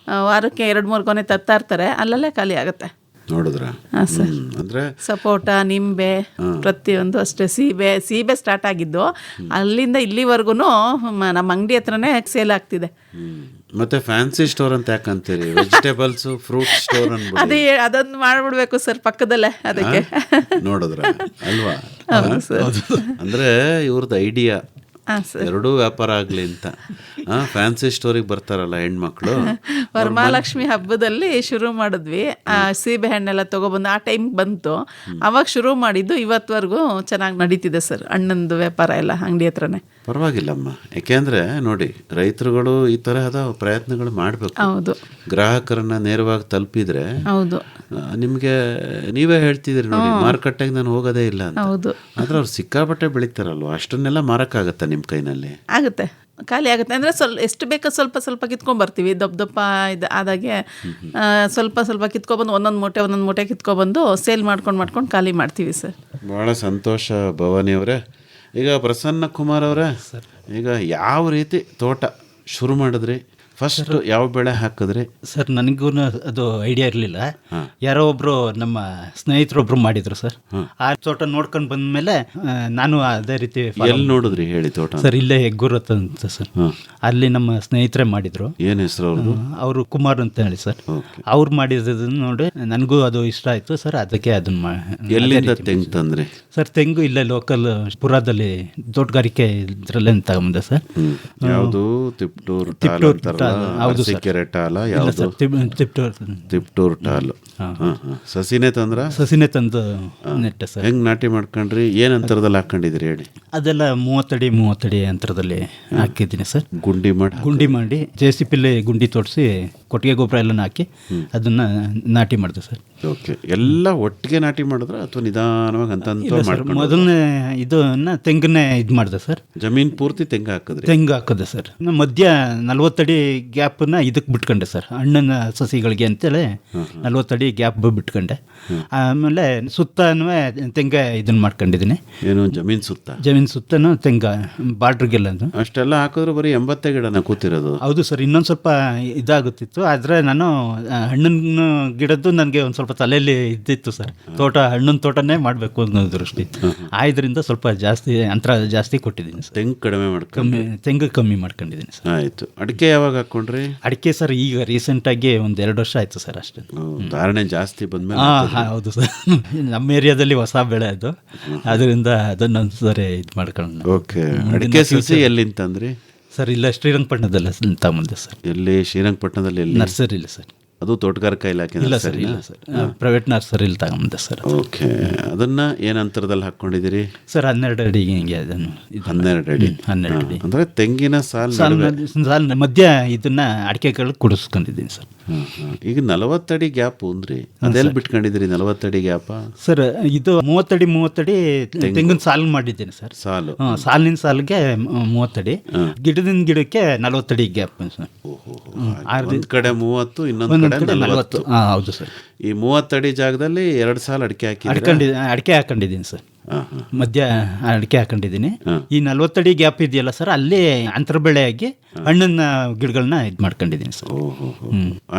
ವಾರಕ್ಕೆ 2-3 ಗೊನೆ ತರ್ತಾ ಇರ್ತಾರೆ, ಅಲ್ಲಲ್ಲೇ ಖಾಲಿ ಆಗುತ್ತೆ. ನೋಡಿದ್ರ? ಅಂದ್ರೆ ಸಪೋಟ, ನಿಂಬೆ, ಪ್ರತಿಯೊಂದು ಅಷ್ಟೇ. ಸೀಬೆ ಸ್ಟಾರ್ಟ್ ಆಗಿದ್ದು ಅಲ್ಲಿಂದ ಇಲ್ಲಿವರೆಗೂ ನಮ್ಮ ಅಂಗಡಿ ಹತ್ರನೇ ಸೇಲ್ ಆಗ್ತಿದೆ. ಮತ್ತೆ ಫ್ಯಾನ್ಸಿ ಸ್ಟೋರ್ ಅಂತ ಯಾಕಂತೀರಿ? ವೆಜಿಟೇಬಲ್ಸ್, ಫ್ರೂಟ್ ಸ್ಟೋರ್ ಅನ್ಬಿಟ್ಟು ಅದೇ ಅದೊಂದು ಮಾಡ್ಬಿಡ್ಬೇಕು ಸರ್ ಪಕ್ಕದಲ್ಲೇ. ಅದಕ್ಕೆ ನೋಡಿದ್ರ ಅಲ್ವಾ? ಅಂದ್ರೆ ಇವ್ರದ್ದು ಐಡಿಯಾ ಎರಡೂ ವ್ಯಾಪಾರ ಆಗಲಿ ಅಂತ. ಫ್ಯಾನ್ಸಿ ಸ್ಟೋರಿಗೆ ಬರ್ತಾರಲ್ಲ ಹೆಣ್ಮಕ್ಳು, ವರಮಹಾಲಕ್ಷ್ಮಿ ಹಬ್ಬದಲ್ಲಿ ಶುರು ಮಾಡಿದ್ವಿ. ಸೀಬೆ ಹಣ್ಣೆಲ್ಲ ತೊಗೊಬಂದು ಆ ಟೈಮ್ ಬಂತು, ಅವಾಗ ಶುರು ಮಾಡಿದ್ದು. ಇವತ್ತವರೆಗೂ ಚೆನ್ನಾಗಿ ನಡೀತಿದೆ ಸರ್ ಹಣ್ಣಂದು ವ್ಯಾಪಾರ ಎಲ್ಲ ಅಂಗಡಿ ಹತ್ರನೇ. ಪರವಾಗಿಲ್ಲಮ್ಮ. ಯಾಕೆಂದ್ರೆ ನೋಡಿ, ರೈತರುಗಳು ಈ ತರಹದ ಪ್ರಯತ್ನಗಳು ಮಾಡಬೇಕು. ಹೌದು, ಗ್ರಾಹಕರನ್ನ ನೇರವಾಗಿ ತಲುಪಿದ್ರೆ. ಹೌದು, ನಿಮ್ಗೆ ನೀವೇ ಹೇಳ್ತಿದ್ರಿ ನೋಡಿ, ಮಾರುಕಟ್ಟೆಗೆ ನಾನು ಹೋಗೋದೇ ಇಲ್ಲ ಅಂತ. ಹೌದು, ಆದ್ರೆ ಅವ್ರು ಸಿಕ್ಕಾಪಟ್ಟೆ ಬೆಳೀತಾರಲ್ವ, ಅಷ್ಟನ್ನೆಲ್ಲ ಮಾರಕ್ಕಾಗತ್ತಾ ನಿಮ್ಮ ಕೈನಲ್ಲಿ? ಆಗುತ್ತೆ, ಖಾಲಿ ಆಗುತ್ತೆ. ಅಂದರೆ ಎಷ್ಟು ಬೇಕೋ ಸ್ವಲ್ಪ ಕಿತ್ಕೊಂಡ್ಬರ್ತೀವಿ. ದಪ್ಪ ಇದು ಆದಾಗೆ ಸ್ವಲ್ಪ ಕಿತ್ಕೊಬಂದು ಒಂದೊಂದು ಮೂಟೆ ಕಿತ್ಕೊಬಂದು ಸೇಲ್ ಮಾಡ್ಕೊಂಡು ಖಾಲಿ ಮಾಡ್ತೀವಿ ಸರ್. ಭಾಳ ಸಂತೋಷ ಭವಾನಿ ಅವರೇ. ಈಗ ಪ್ರಸನ್ನ ಕುಮಾರ್ ಅವರೇ, ಈಗ ಯಾವ ರೀತಿ ತೋಟ ಶುರು ಮಾಡಿದ್ರಿ? ಫಸ್ಟ್ ಯಾವ ಬೆಳೆ ಹಾಕಿದ್ರಿ? ಸರ್ ನನಗೂ ಅದು ಐಡಿಯಾ ಇರಲಿಲ್ಲ. ಯಾರೋ ಒಬ್ರು ನಮ್ಮ ಸ್ನೇಹಿತರೊಬ್ರು ಮಾಡಿದ್ರು ಸರ್. ಆ ತೋಟ ನೋಡ್ಕೊಂಡು ಬಂದ್ಮೇಲೆ ನಾನು ಅದೇ ರೀತಿ. ಎಲ್ಲಿ ನೋಡಿದ್ರಿ ಹೇಳಿ ತೋಟ? ಸರ್ ಇಲ್ಲೇ ಹೆಗ್ಗೂರತ್ ಅಂತ ಸರ್, ಅಲ್ಲಿ ನಮ್ಮ ಸ್ನೇಹಿತರೆ ಮಾಡಿದ್ರು. ಏನು ಹೆಸರು ಅವ್ರದ್ದು? ಅವರು ಕುಮಾರ್ ಅಂತ ಹೇಳಿ ಸರ್. ಅವ್ರು ಮಾಡಿರೋದನ್ನ ನೋಡಿ ನನಗೂ ಅದು ಇಷ್ಟ ಆಯ್ತು ಸರ್. ಅದಕ್ಕೆ ಅದನ್ನ ಎಲ್ಲಿಂದ ತೆಂಗು ತಂದ್ರಿ ಸರ್? ತೆಂಗು ಇಲ್ಲೇ ಲೋಕಲ್ ಪುರಾದಲ್ಲಿ ತೋಟಗಾರಿಕೆ ಇದ್ರಲ್ಲೇ ತಗೊಂಬಂದೆ ಸರ್. ಯಾವುದು? ತಿಪ್ಟೂರು ಹೌದು ಸರ್. ಅರಸೀಕೆರೆ ಟಾಲ ಇಲ್ಲ ಯಾವುದು? Sir, Tiptur tall. ಸಸಿನೇ ತಂದ್ರ? ಸಸಿನೇ ತಂದು ನೆಟ್ಟೆ ಸರ್. ಹೆಂಗ್ ನಾಟಿ ಮಾಡ್ಕೊಂಡ್ರಿ? ಏನ್ ಅಂತರದಲ್ಲಿ ಹಾಕೊಂಡಿದ್ರಿ ಹೇಳಿ? ಅದೆಲ್ಲ 30 ಅಡಿ ಅಂತರದಲ್ಲಿ ಹಾಕಿದ್ದೀನಿ ಸರ್. ಗುಂಡಿ ಮಾಡಿ JCPಲಿ ಗುಂಡಿ ತೋಡಿಸಿ ಕೊಟ್ಟಿಗೆ ಗೊಬ್ಬರ ಎಲ್ಲ ಹಾಕಿ ಅದನ್ನ ನಾಟಿ ಮಾಡಿದೆ ಸರ್. ಓಕೆ, ಎಲ್ಲ ಒಟ್ಟಿಗೆ ನಾಟಿ ಮಾಡಿದ್ರ ಅಥವಾ ನಿಧಾನವಾಗಿ ಅಂತ ಮೊದಲನೇ ಇದನ್ನ ತೆಂಗನ್ನೇ ಇದು ಮಾಡಿದೆ ಸರ್. ಜಮೀನ್ ಪೂರ್ತಿ ತೆಂಗು ಹಾಕಿದ್ರಿ? ತೆಂಗು ಹಾಕಿದೆ ಸರ್. ಮಧ್ಯ 40 ಅಡಿ ಗ್ಯಾಪನ್ನ ಇದಕ್ಕೆ ಬಿಟ್ಕೊಂಡೆ ಸರ್, ಹಣ್ಣಿನ ಸಸಿಗಳಿಗೆ ಅಂತೇಳಿ 40 ಅಡಿ ಗ್ಯಾಪ್ ಬಿಟ್ಕೊಂಡೆ. ಆಮೇಲೆ ಸುತ್ತನೂ ತೆಂಗ ಇದನ್ನ ಮಾಡ್ಕೊಂಡಿದ್ದೀನಿ. ಏನು ಜಮೀನ್ ಸುತ್ತನೂ ತೆಂಗ ಬಾರ್ಡ್ರಿಗೆಲ್ಲ. ಅಷ್ಟೆಲ್ಲ ಹಾಕಿದ್ರು ಬರೀ 80 ಗಿಡನ ಕೂತಿರೋದು? ಹೌದು ಸರ್, ಇನ್ನೊಂದು ಸ್ವಲ್ಪ ಇದಾಗುತ್ತಿತ್ತು. ಆದರೆ ನಾನು ಹಣ್ಣಿನ ಗಿಡದ್ದು ನನಗೆ ಒಂದು ಸ್ವಲ್ಪ ತಲೆಯಲ್ಲಿ ಇದ್ದಿತ್ತು ಸರ್, ಹಣ್ಣಿನ ತೋಟನೇ ಮಾಡಬೇಕು ಅನ್ನೋ ದೃಷ್ಟಿ. ಆದ್ರಿಂದ ಸ್ವಲ್ಪ ಜಾಸ್ತಿ ಅಂತರ ಜಾಸ್ತಿ ಕೊಟ್ಟಿದ್ದೀನಿ ಸರ್. ತೆಂಗು ತೆಂಗು ಕಮ್ಮಿ ಮಾಡ್ಕೊಂಡಿದ್ದೀನಿ ಸರ್. ಆಯ್ತು. ಅಡಿಕೆ ಯಾವಾಗ ಹಾಕೊಂಡ್ರಿ? ಅಡಿಕೆ ಸರ್ ಈಗ ರೀಸೆಂಟಾಗಿ ಒಂದು 2 ವರ್ಷ ಆಯ್ತು ಸರ್ ಅಷ್ಟೇ. ಧಾರಣೆ ಜಾಸ್ತಿ ಬಂದ್ಮೇಲೆ? ಹೌದು ಸರ್, ನಮ್ಮ ಏರಿಯಾದಲ್ಲಿ ಹೊಸ ಬೆಳೆ ಅದು, ಅದರಿಂದ ಅದನ್ನೊಂದ್ಸರಿ ಇದು ಮಾಡ್ಕೊಂಡು. ಓಕೆ, ಅಡಿಕೆ ಸಸಿ ಎಲ್ಲಿಂತಂದ್ರಿ ಸರ್? ಇಲ್ಲ, ಶ್ರೀರಂಗಪಟ್ಟಣದಲ್ಲ ತಗೊಂಬಂದೆ ಸರ್. ಎಲ್ಲಿ? ಶ್ರೀರಂಗಪಟ್ಟಣದಲ್ಲಿ ಎಲ್ಲಿ? ನರ್ಸರಿ ಇಲ್ಲ ಸರ್. ಅದು ತೋಟಗಾರಿಕಾ ಇಲಾಖೆ? ಇಲ್ಲ ಸರ್, ಇಲ್ಲ ಸರ್, ಪ್ರೈವೇಟ್ ನರ್ಸರಿಲಿ ತಗೊಂಬಂದೆ ಸರ್. ಓಕೆ, ಅದನ್ನ ಏನು ಅಂತರದಲ್ಲಿ ಹಾಕೊಂಡಿದ್ದೀರಿ ಸರ್? 12 ಅಡಿ ಹಿಂಗೆ ಅದನ್ನು. 12 ಅಡಿ. 12 ಅಡಿ ಅಂದ್ರೆ ತೆಂಗಿನ ಸಾಲ್ ಮಧ್ಯ ಇದನ್ನ ಅಡಿಕೆಗಳು ಕುಡಿಸ್ಕೊಂಡಿದ್ದೀನಿ ಸರ್. ಈಗ 40 ಅಡಿ ಗ್ಯಾಪ್ ಅಂದ್ರಿ, ಅದೆಲ್ಲಿ ಬಿಟ್ಕೊಂಡಿದ್ದೀರಿ 40 ಅಡಿ ಗ್ಯಾಪ? ಸರ್ ಇದು 30 ಅಡಿ ತೆಂಗಿನ ಸಾಲು ಮಾಡಿದ್ದೀನಿ ಸರ್. ಸಾಲಿನ ಸಾಲಿಗೆ 30 ಅಡಿ, ಗಿಡದಿಂದ ಗಿಡಕ್ಕೆ 40 ಅಡಿ ಗ್ಯಾಪ್ ಸರ್. ಒಂದ್ ಕಡೆ 30, ಇನ್ನೊಂದು ಕಡೆ 40. ಹೌದು ಸರ್. ಈ 30 ಅಡಿ ಜಾಗದಲ್ಲಿ 2 ಸಾಲ ಅಡಿಕೆ ಅಡಿಕೆ ಹಾಕೊಂಡಿದ್ದೀನಿ ಸರ್. ಮಧ್ಯ ಅಡಿಕೆ ಹಾಕೊಂಡಿದ್ದೀನಿ. ಈ 40 ಅಡಿ ಗ್ಯಾಪ್ ಇದೆಯಲ್ಲ ಸರ್, ಅಲ್ಲಿ ಅಂತರ ಬೆಳೆಯಾಗಿ ಹಣ್ಣಿನ ಗಿಡಗಳನ್ನ ಇದು ಮಾಡ್ಕೊಂಡಿದ್ದೀನಿ ಸರ್.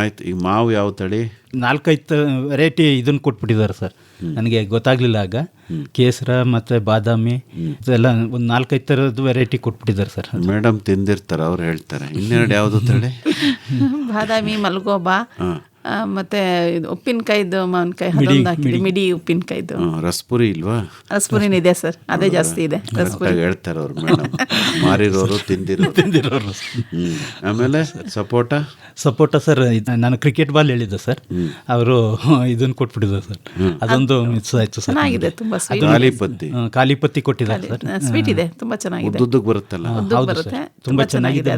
ಆಯ್ತು. ಈಗ ಮಾವು ಯಾವ ತಳಿ? 4-5 ವೆರೈಟಿ ಇದನ್ನು ಕೊಟ್ಬಿಟ್ಟಿದ್ದಾರೆ ಸರ್. ನನಗೆ ಗೊತ್ತಾಗ್ಲಿಲ್ಲ ಆಗ. ಕೇಸರ ಮತ್ತೆ ಬಾದಾಮಿ ಇದೆಲ್ಲ ಒಂದು 4-5 ಥರದ್ದು ವೆರೈಟಿ ಕೊಟ್ಬಿಟ್ಟಿದ್ದಾರೆ ಸರ್. ಮೇಡಮ್ ತಿಂದಿರ್ತಾರೆ, ಅವ್ರು ಹೇಳ್ತಾರೆ. ಇನ್ನೆರಡು ಯಾವುದು ತಳಿ? ಬಾದಾಮಿ, ಮಲ್ಗೋಬಾ, ಮತ್ತೆ ಇದು ಉಪ್ಪಿನಕಾಯಿದು ಮಾವಿನಕಾಯಿ ಅದೊಂದು ಹಾಕಿದ್ವಿ, ಮಿಡಿ ಉಪ್ಪಿನಕಾಯಿದು. ರಸ್ಪುರಿ ಇಲ್ವಾ? ರಸ್ಪುರಿನ ಇದೆ ಸರ್, ಅದೇ ಜಾಸ್ತಿ ಇದೆ. ರಸ್ಪುರಿ ಹೇಳ್ತಾರೆ ಅವ್ರು ಮೇಡಮ್, ಮಾರಿರೋರು ತಿಂದಿರೋರು. ಆಮೇಲೆ ಸಪೋಟ ಸರ್, ನಾನು ಕ್ರಿಕೆಟ್ ಬಾಲ್ ಹೇಳಿದ್ದೆ ಸರ್, ಅವರು ಇದನ್ನ ಕೊಟ್ಬಿಟ್ಟಿದ್ದಾರೆ ಸರ್. ಅದೊಂದು ಮಿಸ್ ಆಯ್ತು ಸರ್. ಚೆನ್ನಾಗಿದೆ, ತುಂಬಾ ಕಾಲಿಪತ್ತಿ ಕೊಟ್ಟಿದ್ದಾರೆ ಸರ್. ಸ್ವೀಟ್ ಇದೆ, ತುಂಬಾ ಚೆನ್ನಾಗಿದೆ. ಉದ್ದುದ್ದಕ್ಕೆ ಬರುತ್ತಲ್ಲ? ಹೌದು ಸರ್, ತುಂಬಾ ಚೆನ್ನಾಗಿದೆ.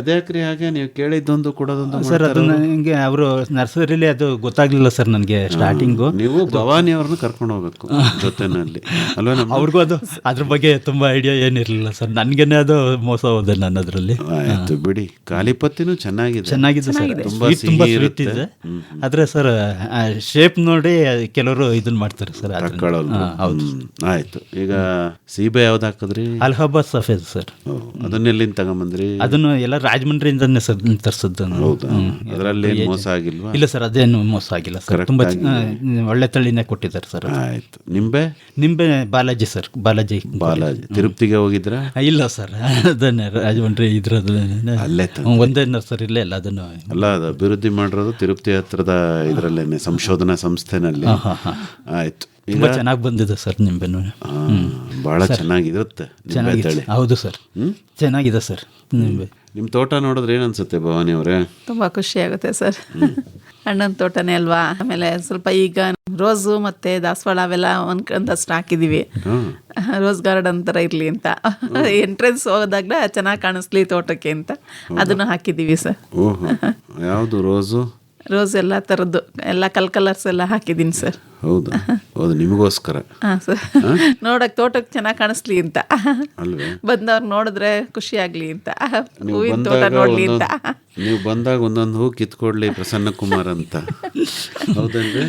ಅದ್ಯಾಕ್ರಿ ಹಾಗೆ ನೀವು ಕೇಳಿದ್ದೊಂದು ಕೊಡೋದೊಂದು ಸರ್? ಅದನ್ನ ಹಿಂಗೆ ಅವರು ನರ್ಸರಿಲಿ ಅದು ಗೊತ್ತಾಗ್ಲಿಲ್ಲ ಸರ್ ನನಗೆ ಸ್ಟಾರ್ಟಿಂಗು. ನೀವು ಭವಾನಿ ಅವ್ರನ್ನ ಕರ್ಕೊಂಡು ಹೋಗ್ಬೇಕು ಜೊತೆನಲ್ಲಿ ಅಲ್ವಾ? ಅವ್ರಿಗೂ ಅದು ಅದ್ರ ಬಗ್ಗೆ ತುಂಬಾ ಐಡಿಯಾ ಏನಿರಲಿಲ್ಲ ಸರ್, ನನಗೇನೆ ಅದು ಮೋಸ ಹೋದೆ ನಾನು ಅದರಲ್ಲಿ. ಆಯ್ತು ಬಿಡಿ. ಕಾಲಿಪತ್ತಿನೂ ಚೆನ್ನಾಗಿದೆ ಸರ್, ತುಂಬಾ ಸ್ವೀಟ್ ಇದೆ. ಆದ್ರೆ ಸರ್ ಶೇಪ್ ನೋಡಿ ಕೆಲವರು ಇದನ್ನ ಮಾಡ್ತಾರೆ ಸರ್. ಹೌದು. ಆಯ್ತು. ಈಗ ಸೀಬೆ ಯಾವ್ದು ಹಾಕಿದ್ರಿ? ಅಲಹಾಬಾದ್ ಸಫೇದ್ ಸರ್. ಅದನ್ನೆಲ್ಲಿಂದ ತಗೊಂಬಂದ್ರಿ? ಅದನ್ನು ಎಲ್ಲ ರಾಜಮಂಡ್ರಿಯಿಂದನೇ ತರಿಸಿದ್ದು. ಅದರಲ್ಲಿ ಮೋಸ ಆಗಿಲ್ವಾ? ಇಲ್ಲ ಸರ್, ಅದೇನು ಮೋಸ ಆಗಿಲ್ಲ ಸರ್, ತುಂಬಾ ಒಳ್ಳೆ ತಳಿನೇ ಕೊಟ್ಟಿದ್ದಾರೆ ಸರ್. ಆಯ್ತು. ನಿಂಬೆ ಬಾಲಾಜಿ ಸರ್. ಬಾಲಾಜಿ ತಿರುಪತಿಗೆ ಹೋಗಿದ್ರ? ಇಲ್ಲ ಸರ್, ಅದನ್ನೇ ರಾಜಮಂಡ್ರಿ ಇದ್ರದ್ದು ಅಲ್ಲೇ ಒಂದೇ ನರ್ಸರಿಲೇ ಎಲ್ಲ ಅದನ್ನು ಅಲ್ಲ, ಅದು ಅಭಿವೃದ್ಧಿ ಮಾಡಿರೋದು ತಿರುಪತಿ ಹತ್ರದ ಇದರಲ್ಲೇನೆ, ಸಂಶೋಧನಾ ಸಂಸ್ಥೆನಲ್ಲಿ. ಆಯ್ತು. ತುಂಬಾ ಚೆನ್ನಾಗಿ ಬಂದಿದೆ ಸರ್ ನಿಂಬೆನು. ಬಹಳ ಚೆನ್ನಾಗಿರುತ್ತೆ. ಹೌದು ಸರ್, ಚೆನ್ನಾಗಿದೆ ಸರ್ ನಿಂಬೆ. ನಿಮ್ಮ ತೋಟ ನೋಡಿದ್ರೆ ಏನು ಅನ್ಸುತ್ತೆ ಭವಾನಿ ಅವರೇ? ತುಂಬ ಖುಷಿ ಆಗುತ್ತೆ ಸರ್. ಹಣ್ಣಿನ ತೋಟನೇ ಅಲ್ವಾ. ಆಮೇಲೆ ಸ್ವಲ್ಪ ಈಗ ರೋಸು ಮತ್ತು ದಾಸವಾಳ ಅವೆಲ್ಲ ಒಂದಷ್ಟು ಹಾಕಿದ್ದೀವಿ, ರೋಸ್ ಗಾರ್ಡನ್ ಥರ ಇರಲಿ ಅಂತ. ಎಂಟ್ರೆನ್ಸ್ ಹೋದಾಗಲೇ ಚೆನ್ನಾಗಿ ಕಾಣಿಸ್ಲಿ ತೋಟಕ್ಕೆ ಅಂತ ಅದನ್ನು ಹಾಕಿದ್ದೀವಿ ಸರ್. ಓಹೋ, ಯಾವುದು ರೋಸ್ ಎಲ್ಲ ಥರದ್ದು ಎಲ್ಲ ಕಲರ್ಸ್ ಎಲ್ಲ ಹಾಕಿದ್ದೀನಿ ಸರ್. ಹೌದಾ? ಹೌದು, ನಿಮಗೋಸ್ಕರ. ಹಾಂ ಸರ್, ನೋಡಕ್ಕೆ ತೋಟಕ್ಕೆ ಚೆನ್ನಾಗಿ ಕಾಣಿಸ್ಲಿ ಅಂತ, ಬಂದವ್ರು ನೋಡಿದ್ರೆ ಖುಷಿ ಆಗಲಿ ಅಂತ, ಹೂವಿನ ತೋಟ ನೋಡಲಿ ಅಂತ. ನೀವು ಬಂದಾಗ ಒಂದೊಂದು ಹೂ ಕಿತ್ಕೊಡ್ಲಿ ಪ್ರಸನ್ನ ಕುಮಾರ್ ಅಂತ. ಹೌದೇನ್ರಿ?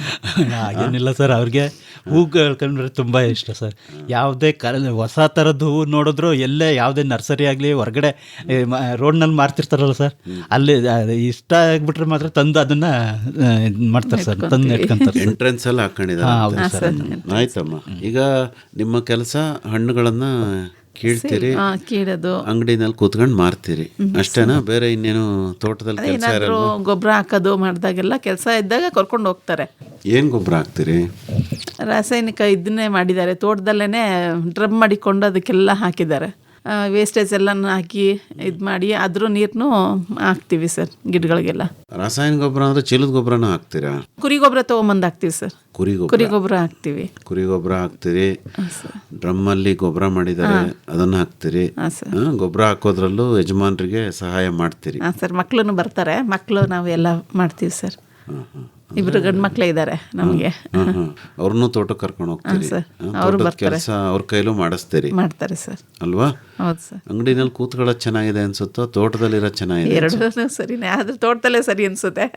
ಹಾಗೇನಿಲ್ಲ ಸರ್, ಅವ್ರಿಗೆ ಹೂಗಳು ಕಂಡ್ರೆ ತುಂಬ ಇಷ್ಟ ಸರ್. ಯಾವುದೇ ಹೊಸ ಥರದ್ದು ಹೂ ನೋಡಿದ್ರು ಎಲ್ಲೇ ಯಾವುದೇ ನರ್ಸರಿ ಆಗಲಿ ಹೊರಗಡೆ ರೋಡ್ನಲ್ಲಿ ಮಾರ್ತಿರ್ತಾರಲ್ಲ ಸರ್, ಅಲ್ಲಿ ಇಷ್ಟ ಆಗಿಬಿಟ್ರೆ ಮಾತ್ರ ತಂದು ಅದನ್ನು ಮಾಡ್ತಾರೆ ಸರ್, ತಂದು ನೆಟ್ಕೊಂತಾರೆ. ಎಂಟ್ರೆನ್ಸ್ ಎಲ್ಲ ಹಾಕೊಂಡಿದ್ದಾರೆ. ಆಯ್ತಮ್ಮ. ಈಗ ನಿಮ್ಮ ಕೆಲಸ ಹಣ್ಣುಗಳನ್ನ ಕೀಳ್ತೀರಿ, ಕೀಳೋದು, ಅಂಗಡಿನಲ್ಲಿ ಕೂತ್ಕೊಂಡು ಮಾರ್ತೀರಿ ಅಷ್ಟೇನಾ? ಬೇರೆ ಇನ್ನೇನು ತೋಟದಲ್ಲಿ ಕೆಲಸ? ಏನಾದರೂ ಗೊಬ್ಬರ ಹಾಕೋದು ಮಾಡಿದಾಗೆಲ್ಲ ಕೆಲಸ ಇದ್ದಾಗ ಕರ್ಕೊಂಡು ಹೋಗ್ತಾರೆ. ಏನು ಗೊಬ್ಬರ ಹಾಕ್ತೀರಿ? ರಾಸಾಯನಿಕ ಇದನ್ನೇ ಮಾಡಿದ್ದಾರೆ, ತೋಟದಲ್ಲೇ ಡ್ರಮ್ ಮಾಡಿಕೊಂಡು ಅದಕ್ಕೆಲ್ಲ ಹಾಕಿದ್ದಾರೆ. ವೇಸ್ಟೇಜ್ ಎಲ್ಲನೂ ಹಾಕಿ ಇದು ಮಾಡಿ ಅದ್ರ ನೀರನ್ನು ಹಾಕ್ತೀವಿ ಸರ್ ಗಿಡಗಳಿಗೆಲ್ಲ. ರಾಸಾಯನಿಕ ಗೊಬ್ಬರ ಅಂದರೆ ಚೀಲದ ಗೊಬ್ಬರನೂ ಹಾಕ್ತೀರಾ? ಕುರಿ ಗೊಬ್ಬರ ತೊಗೊಂಬಂದು ಹಾಕ್ತೀವಿ ಸರ್. ಕುರಿ ಗೊಬ್ಬರ ಹಾಕ್ತೀವಿ. ಕುರಿ ಗೊಬ್ಬರ ಹಾಕ್ತೀರಿ, ಡ್ರಮ್ಮಲ್ಲಿ ಗೊಬ್ಬರ ಮಾಡಿದ್ದಾರೆ ಅದನ್ನು ಹಾಕ್ತೀರಿ. ಗೊಬ್ಬರ ಹಾಕೋದ್ರಲ್ಲೂ ಯಜಮಾನರಿಗೆ ಸಹಾಯ ಮಾಡ್ತೀರಿ? ಹಾಂ ಸರ್, ಮಕ್ಕಳು ಬರ್ತಾರೆ, ಮಕ್ಕಳು ನಾವು ಎಲ್ಲ ಮಾಡ್ತೀವಿ ಸರ್. ಇಬ್ರು ಗಂಡು ಮಕ್ಕಳೇ ಇದ್ದಾರೆ ನಮಗೆ. ಅವ್ರನ್ನೂ ತೋಟಕ್ಕೆ ಕರ್ಕೊಂಡು ಹೋಗ್ತೀರಿ? ತೋಟದ ಕೆಲಸ ಅವ್ರ ಕೈಲೂ ಮಾಡಿಸ್ತೀರಿ? ಮಾಡ್ತಾರೆ ಸರ್. ಅಲ್ವಾ? ಹೌದು ಸರ್. ಅಂಗಡಿನಲ್ಲಿ ಕೂತ್ಕೊಳ್ಳೋದು ಚೆನ್ನಾಗಿದೆ ಅನ್ಸುತ್ತೋ ತೋಟದಲ್ಲಿರೋ ಚೆನ್ನಾಗಿದೆ? ಎರಡೂ ಸರಿನೇ, ಆದ್ರೆ ತೋಟದಲ್ಲೇ ಸರಿ ಅನ್ಸುತ್ತೆ.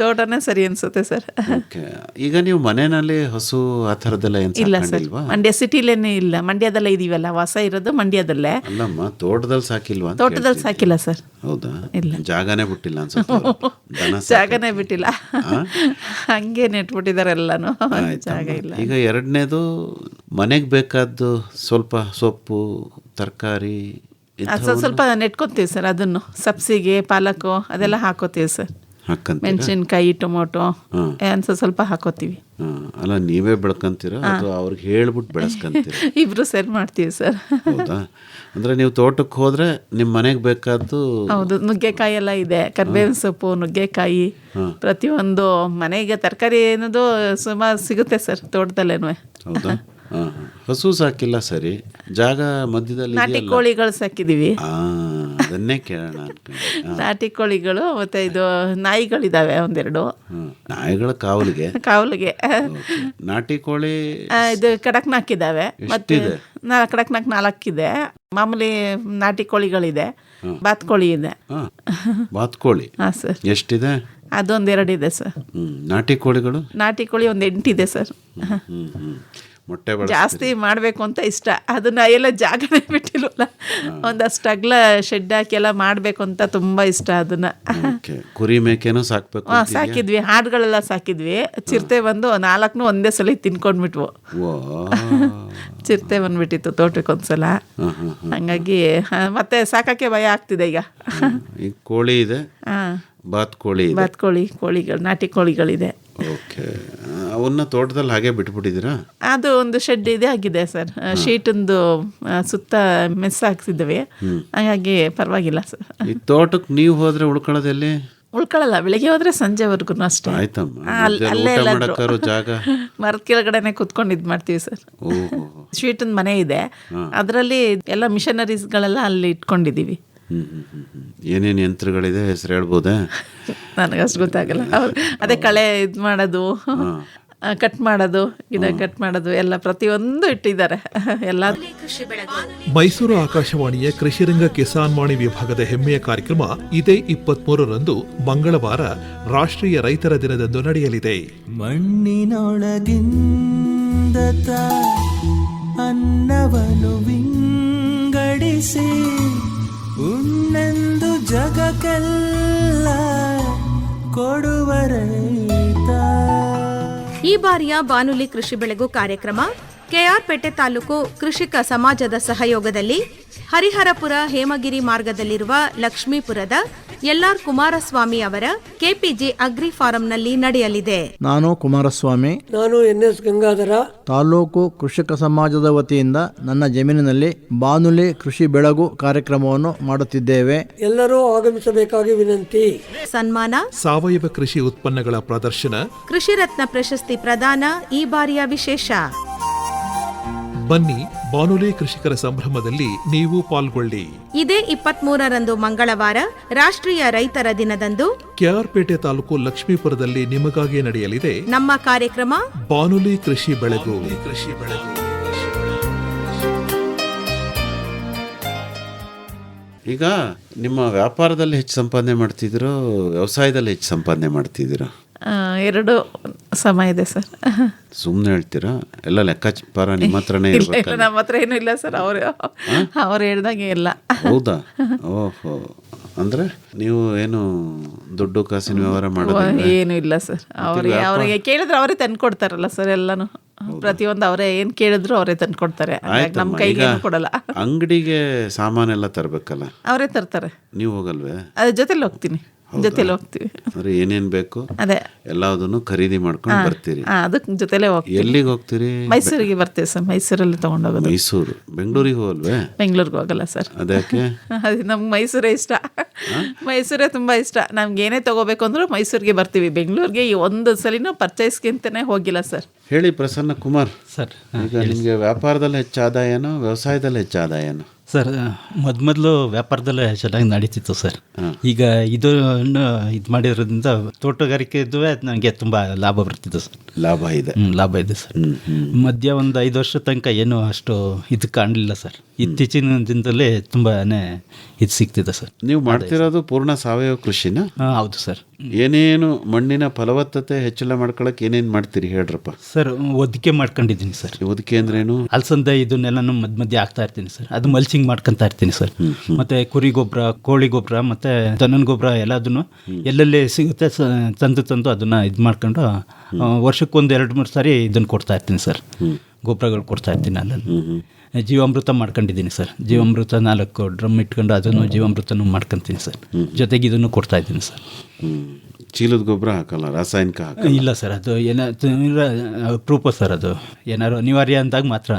ತೋಟನೇ ಸರಿ ಅನ್ಸುತ್ತೆ ಸರ್. ಓಕೆ. ಈಗ ನೀವು ಮನೆಯಲ್ಲಿ ಹಸು ಆ ಥರದ್ದೆಲ್ಲ ಏನು ಇಲ್ಲ ಸರ್, ಸಾಕೊಂಡಿಲ್ವಾ? ಮಂಡ್ಯ ಸಿಟಿಲೇನೇ ಇಲ್ಲ, ಮಂಡ್ಯದಲ್ಲೇ ಇದೀವಲ್ಲ, ವಾಸ ಇರೋದು ಮಂಡ್ಯದಲ್ಲೇ. ಅಲ್ಲಮ್ಮ, ತೋಟದಲ್ಲಿ ಸಾಕಿಲ್ವಾ? ತೋಟದಲ್ಲಿ ಸಾಕಿಲ್ಲ ಸರ್. ಹೌದಾ? ಇಲ್ಲ, ಜಾಗನೇ ಬಿಟ್ಟಿಲ್ಲ ಅನ್ಸುತ್ತೆ. ಜಾಗನೇ ಬಿಟ್ಟಿಲ್ಲ, ಹಂಗೆ ನೆಟ್ಬಿಟ್ಟಿದ್ದಾರೆ ಎಲ್ಲಾನು, ಜಾಗ ಇಲ್ಲ. ಈಗ ಎರಡನೇದು ಮನೆಗೆ ಬೇಕಾದ್ದು ಸ್ವಲ್ಪ ಸೊಪ್ಪು ತರಕಾರಿ ಸ್ವಲ್ಪ ನೆಟ್ಕೊತೀವಿ ಸರ್. ಅದನ್ನು ಸಬ್ಸಿಗೆ ಪಾಲಕು ಅದೆಲ್ಲ ಹಾಕೋತೀವಿ ಸರ್. ಮೆಣಸಿನ್ಕಾಯಿ, ಟೊಮೊಟೊ ಸ್ವಲ್ಪ ಹಾಕೋತೀವಿ. ಅಲ್ಲ, ನೀವೇ ಬೆಳ್ಕೊಂತೀರಾ ಅಥವಾ ಅವ್ರಿಗೆ ಹೇಳ್ಬಿಟ್ಟು ಬೆಳೆಸ್ಕೊಂತೀರ? ಇಬ್ರು ಸೇರಿ ಮಾಡ್ತೀವಿ ಸರ್. ಹೌದಾ? ಅಂದ್ರೆ ನೀವು ತೋಟಕ್ಕೆ ಹೋದ್ರೆ ನಿಮ್ಮ ಮನೆಗೆ ಬೇಕಾದ್ದು? ಹೌದು, ನುಗ್ಗೆಕಾಯಿ ಎಲ್ಲ ಇದೆ, ಕರ್ಬೇವಿನ ಸೊಪ್ಪು, ನುಗ್ಗೆಕಾಯಿ, ಪ್ರತಿಯೊಂದು ಮನೆಗೆ ತರಕಾರಿ ಏನದು ಸುಮಾರು ಸಿಗುತ್ತೆ ಸರ್ ತೋಟದಲ್ಲೇನು. ಹೌದಾ? ಹಸು ಸಾಕಿಲ್ಲ ಸರಿ, ಜಾಗ ಮಧ್ಯದಲ್ಲಿ ನಾಟಿ ಕೋಳಿಗಳು ಸಾಕಿದೀವಿ. ಅದನ್ನೇ ಕೇಳೋಣ ಅನ್ಕೊಂಡು. ನಾಟಿ ಕೋಳಿಗಳು ಮತ್ತೆ ಇದು ನಾಯಿಗಳಿದಾವೆ ಒಂದೆರಡು. ನಾಯಿಗಳ ಕಾವಲಿಗೆ? ನಾಟಿ ಕೋಳಿ ಇದು ಕಡಕ್ನಾಕ್ ಇದಾವೆ, ಮತ್ತೆ ಕಡಕ್ನಾಕ್ 4 ಇದೆ. ಮಾಮೂಲಿ ನಾಟಿ ಕೋಳಿಗಳಿದೆ, ಬಾತ್ಕೋಳಿ ಇದೆ. ಬಾತ್ಕೋಳಿ? ಹಾಂ ಸರ್. ಎಷ್ಟಿದೆ? ಅದೊಂದೆರಡು ಇದೆ ಸರ್. ನಾಟಿ ಕೋಳಿಗಳು? ನಾಟಿ ಕೋಳಿ ಒಂದು 8 ಇದೆ ಸರ್. ಮೊಟ್ಟೆ ಜಾಸ್ತಿ ಮಾಡಬೇಕು ಅಂತ ಇಷ್ಟ, ಅದನ್ನ ಎಲ್ಲ ಜಾಗನೇ ಬಿಟ್ಟಿಲ್ಲ. ಒಂದಷ್ಟು ಅಗ್ಲ ಶೆಡ್ ಹಾಕಿ ಎಲ್ಲ ಮಾಡಬೇಕು ಅಂತ ತುಂಬ ಇಷ್ಟ ಅದನ್ನ. ಕುರಿ ಮೇಕೆನೂ ಸಾಕ್ಬೇಕು? ಸಾಕಿದ್ವಿ, ಹಾಡುಗಳೆಲ್ಲ ಸಾಕಿದ್ವಿ. ಚಿರತೆ ಬಂದು 4 ಒಂದೇ ಸಲ ತಿನ್ಕೊಂಡ್ಬಿಟ್ವು. ಚಿರತೆ ಬಂದ್ಬಿಟ್ಟಿತ್ತು ತೋಟಕ್ಕೆ ಒಂದ್ಸಲ, ಹಂಗಾಗಿ ಮತ್ತೆ ಸಾಕಕ್ಕೆ ಭಯ ಆಗ್ತಿದೆ ಈಗ. ಕೋಳಿ ಇದೆ? ಬಾತ್ಕೋಳಿ? ಕೋಳಿಗಳು, ನಾಟಿ ಕೋಳಿಗಳಿದೆ. ಓಕೆ. ಅವನ್ನ ತೋಟದಲ್ಲಿ ಹಾಗೆ ಬಿಟ್ಬಿಟ್ಟಿದ್ದೀರಾ? ಅದು ಒಂದು ಶೆಡ್ ಇದೆ ಆಗಿದೆ ಸರ್, ಶೀಟೊಂದು ಸುತ್ತ ಮೆಸ್ ಹಾಕ್ಸಿದ್ದೇವೆ, ಹಾಗಾಗಿ ಪರವಾಗಿಲ್ಲ ಸರ್. ಈ ತೋಟಕ್ಕೆ ನೀವು ಹೋದ್ರೆ ಉಳ್ಕೊಳ್ಳೋದೆಲ್ಲಿ? ಉಳ್ಕೊಳ್ಳಲ್ಲ, ಬೆಳಿಗ್ಗೆ ಹೋದ್ರೆ ಸಂಜೆವರೆಗೂ ಅಷ್ಟೇ. ಅಲ್ಲೇ ಜಾಗ ಮರದ ಕೆಳಗಡೆನೆ ಕುತ್ಕೊಂಡು ಇದು ಮಾಡ್ತೀವಿ ಸರ್. ಶೀಟೊಂದು ಮನೆ ಇದೆ, ಅದರಲ್ಲಿ ಎಲ್ಲ ಮಿಷನರೀಸ್ಗಳೆಲ್ಲ ಅಲ್ಲಿ ಇಟ್ಕೊಂಡಿದ್ದೀವಿ. ಏನೇನು ಯಂತ್ರಗಳಿದೆ ಹೆಸರು ಹೇಳ್ಬೋದಾ? ನನಗಷ್ಟು ಗೊತ್ತಾಗಲ್ಲ. ಅದೇ ಕಳೆ ಇದು ಮಾಡೋದು, ಕಟ್ ಮಾಡೋದು, ಗಿಡ ಕಟ್ ಮಾಡೋದು ಎಲ್ಲ ಪ್ರತಿಯೊಂದು ಇಟ್ಟಿದ್ದಾರೆ ಎಲ್ಲ. ಮೈಸೂರು ಆಕಾಶವಾಣಿಯ ಕೃಷಿರಂಗ ಕಿಸಾನ್ ವಾಣಿ ವಿಭಾಗದ ಹೆಮ್ಮೆಯ ಕಾರ್ಯಕ್ರಮ ಇದೇ 23ರಂದು ಮಂಗಳವಾರ ರಾಷ್ಟ್ರೀಯ ರೈತರ ದಿನದಂದು ನಡೆಯಲಿದೆ. ಮಣ್ಣಿನೊಳಗಿಂದ ಅನ್ನವನ್ನು ವಿಂಗಡಿಸಿ ಉಣ್ಣೆಂದು ಜಗಕ್ಕೆಲ್ಲ ಕೊಡುವ ರೈತ. ಈ ಬಾರಿಯ ಬಾನುಲಿ ಕೃಷಿ ಬೆಳೆಗು ಕಾರ್ಯಕ್ರಮ ಕೆಆರ್ಪೇಟೆ ತಾಲೂಕು ಕೃಷಿಕ ಸಮಾಜದ ಸಹಯೋಗದಲ್ಲಿ ಹರಿಹರಪುರ ಹೇಮಗಿರಿ ಮಾರ್ಗದಲ್ಲಿರುವ ಲಕ್ಷ್ಮೀಪುರದ ಎಲ್ಆರ್ ಕುಮಾರಸ್ವಾಮಿ ಅವರ ಕೆಪಿಜಿ ಅಗ್ರಿ ಫಾರಂನಲ್ಲಿ ನಡೆಯಲಿದೆ. ನಾನು ಕುಮಾರಸ್ವಾಮಿ. ನಾನು ಎನ್ಎಸ್ ಗಂಗಾಧರ. ತಾಲೂಕು ಕೃಷಿಕ ಸಮಾಜದ ವತಿಯಿಂದ ನನ್ನ ಜಮೀನಿನಲ್ಲಿ ಬಾನುಲಿ ಕೃಷಿ ಬೆಳಗು ಕಾರ್ಯಕ್ರಮವನ್ನು ಮಾಡುತ್ತಿದ್ದೇವೆ. ಎಲ್ಲರೂ ಆಗಮಿಸಬೇಕಾಗಿ ವಿನಂತಿ. ಸನ್ಮಾನ, ಸಾವಯವ ಕೃಷಿ ಉತ್ಪನ್ನಗಳ ಪ್ರದರ್ಶನ, ಕೃಷಿ ರತ್ನ ಪ್ರಶಸ್ತಿ ಪ್ರದಾನ ಈ ಬಾರಿಯ ವಿಶೇಷ. ಬನ್ನಿ, ಬಾನುಲಿ ಕೃಷಿಕರ ಸಂಭ್ರಮದಲ್ಲಿ ನೀವು ಪಾಲ್ಗೊಳ್ಳಿ. ಇದೇ 23ರಂದು ಮಂಗಳವಾರ ರಾಷ್ಟ್ರೀಯ ರೈತರ ದಿನದಂದು ಕೆಆರ್ಪೇಟೆ ತಾಲೂಕು ಲಕ್ಷ್ಮೀಪುರದಲ್ಲಿ ನಿಮಗಾಗಿ ನಡೆಯಲಿದೆ ನಮ್ಮ ಕಾರ್ಯಕ್ರಮ ಬಾನುಲಿ ಕೃಷಿ ಬೆಳಗು. ಈಗ ನಿಮ್ಮ ವ್ಯಾಪಾರದಲ್ಲಿ ಹೆಚ್ಚು ಸಂಪಾದನೆ ಮಾಡ್ತಿದ್ದೀರೋ ವ್ಯವಸಾಯದಲ್ಲಿ ಹೆಚ್ಚು ಸಂಪಾದನೆ ಮಾಡ್ತಿದ್ದೀರಾ? ಎರಡು ಸಮ ಇದೆ ಸರ್. ಸುಮ್ಮನೆ ಹೇಳ್ತೀರಾ? ಎಲ್ಲ ಲೆಕ್ಕಾಚಾರ ನಿಮ್ಮ ಹತ್ರನೇ ಇರಬೇಕು? ನಮ್ಮ ಹತ್ರ ಏನೂ ಇಲ್ಲ ಸರ್, ಅವ್ರು ಹೇಳ್ದಂಗೆ ಇಲ್ಲ. ಹೌದಾ? ಓಹೋ, ಅಂದರೆ ನೀವು ಏನು ದುಡ್ಡು ಕಾಸಿನ ವ್ಯವಹಾರ ಮಾಡೋದು ಏನು ಇಲ್ಲ ಸರ್. ಅವ್ರಿಗೆ ಕೇಳಿದ್ರೆ ಅವರೇ ತಂದು ಕೊಡ್ತಾರಲ್ಲ ಸರ್, ಎಲ್ಲಾನು ಪ್ರತಿಯೊಂದು ಅವರೇ ಏನು ಕೇಳಿದ್ರು ಅವರೇ ತಂದು ಕೊಡ್ತಾರೆ, ನಮ್ಮ ಕೈಗೆ ಏನು ಕೊಡಲ್ಲ. ಅಂಗಡಿಗೆ ಸಾಮಾನೆಲ್ಲ ತರಬೇಕಲ್ಲ, ಅವರೇ ತರ್ತಾರೆ. ನೀವು ಹೋಗಲ್ವೇ? ಅದ್ರ ಜೊತೆಲಿ ಹೋಗ್ತೀನಿ. ಜೊತೆಲಿ ಹೋಗ್ತೀವಿ. ಅಂದ್ರೆ ಏನೇನ್ ಬೇಕು ಅದೇ ಎಲ್ಲದನ್ನು ಖರೀದಿ ಮಾಡ್ಕೊಂಡು ಬರ್ತೀರಿ. ಅದಕ್ಕೆ ಜೊತೆಲೇ ಹೋಗ್ತೀವಿ. ಎಲ್ಲಿಗೆ ಹೋಗ್ತೀರಿ? ಮೈಸೂರಿಗೆ ಬರ್ತೀವಿ ಸರ್, ಮೈಸೂರಲ್ಲಿ ತೊಗೊಂಡೋಗೋದು. ಮೈಸೂರು, ಬೆಂಗಳೂರಿಗೆ ಹೋಗಲ್ವೇ? ಬೆಂಗಳೂರಿಗೆ ಹೋಗಲ್ಲ ಸರ್. ಅದಕ್ಕೆ ಅದು ನಮ್ಗೆ ಮೈಸೂರೇ ಇಷ್ಟ. ಮೈಸೂರೇ ತುಂಬ ಇಷ್ಟ. ನಮ್ಗೆ ಏನೇ ತೊಗೋಬೇಕು ಅಂದ್ರೂ ಮೈಸೂರಿಗೆ ಬರ್ತೀವಿ. ಬೆಂಗಳೂರಿಗೆ ಈ ಒಂದು ಸಲಿನೂ ಪರ್ಚೇಸ್ಗಿಂತನೇ ಹೋಗಿಲ್ಲ ಸರ್. ಹೇಳಿ ಪ್ರಸನ್ನ ಕುಮಾರ್ ಸರ್. ಈಗ ನಿಮಗೆ ವ್ಯಾಪಾರದಲ್ಲಿ ಹೆಚ್ಚು ಆದಾಯನೋ ವ್ಯವಸಾಯದಲ್ಲಿ ಹೆಚ್ಚು ಆದಾಯನೋ? ಸರ್ ಮೊದಲು ವ್ಯಾಪಾರದಲ್ಲೇ ಚೆನ್ನಾಗಿ ನಡೀತಿತ್ತು ಸರ್. ಈಗ ಇದು ಮಾಡಿರೋದ್ರಿಂದ ತೋಟಗಾರಿಕೆದು ನನಗೆ ತುಂಬ ಲಾಭ ಬರ್ತಿತ್ತು ಸರ್. ಲಾಭ ಇದೆ? ಲಾಭ ಇದೆ ಸರ್. ಮಧ್ಯ ಒಂದು 5 ವರ್ಷ ತನಕ ಏನೂ ಅಷ್ಟು ಇದು ಕಾಣಲಿಲ್ಲ ಸರ್. ಇತ್ತೀಚಿನ ದಿನದಲ್ಲೇ ತುಂಬಾ ಇದು ಸಿಗ್ತಿದೆ ಸರ್. ನೀವು ಮಾಡ್ತಿರೋದು ಪೂರ್ಣ ಸಾವಯವ ಕೃಷಿನ? ಹೌದು ಸರ್. ಏನೇನು ಮಣ್ಣಿನ ಫಲವತ್ತತೆ ಹೆಚ್ಚಳ ಮಾಡ್ಕೊಳಕ್ಕೆ ಏನೇನು ಮಾಡ್ತೀರಿ ಹೇಳ್ರಪ್ಪ? ಸರ್ ಒದಿಕೆ ಮಾಡ್ಕೊಂಡಿದ್ದೀನಿ ಸರ್. ಒದಿಕೆ ಅಂದ್ರೇನು? ಅಲಸಂದೆ ಇದನ್ನೆಲ್ಲ ಮಧ್ಯೆ ಹಾಕ್ತಾ ಇರ್ತೀನಿ ಸರ್. ಅದು ಮಲ್ಚಿಂಗ್ ಮಾಡ್ಕೊತಾ ಇರ್ತೀನಿ ಸರ್. ಮತ್ತೆ ಕುರಿ ಗೊಬ್ಬರ, ಕೋಳಿ ಗೊಬ್ಬರ, ಮತ್ತೆ ದನನ ಗೊಬ್ಬರ ಎಲ್ಲದನ್ನು ಎಲ್ಲೆಲ್ಲಿ ಸಿಗುತ್ತೆ ತಂದು ಅದನ್ನ ಇದು ಮಾಡ್ಕೊಂಡು ವರ್ಷಕ್ಕೊಂದು 2-3 ಸಾರಿ ಇದನ್ನು ಕೊಡ್ತಾ ಇರ್ತೀನಿ ಸರ್. ಗೊಬ್ಬರಗಳು ಕೊಡ್ತಾ ಇರ್ತೀನಿ. ಅಲ್ಲಲ್ಲಿ ಜೀವಾಮೃತ ಮಾಡ್ಕೊಂಡಿದ್ದೀನಿ ಸರ್. ಜೀವಾಮೃತ 4 ಡ್ರಮ್ ಇಟ್ಕೊಂಡು ಅದನ್ನು ಜೀವಾಮೃತನೂ ಮಾಡ್ಕೊತೀನಿ ಸರ್. ಜೊತೆಗೆ ಇದನ್ನು ಕೊಡ್ತಾ ಇದ್ದೀನಿ ಸರ್. ಚೀಲದ ಗೊಬ್ಬರ ಹಾಕಲ್ಲ, ರಾಸಾಯನಿಕ ಹಾಕಲ್ಲ? ಇಲ್ಲ ಸರ್. ಅದು ಅಪರೂಪ ಸರ್. ಅದು ಏನಾದ್ರು ಅನಿವಾರ್ಯ ಅಂದಾಗ ಮಾತ್ರ,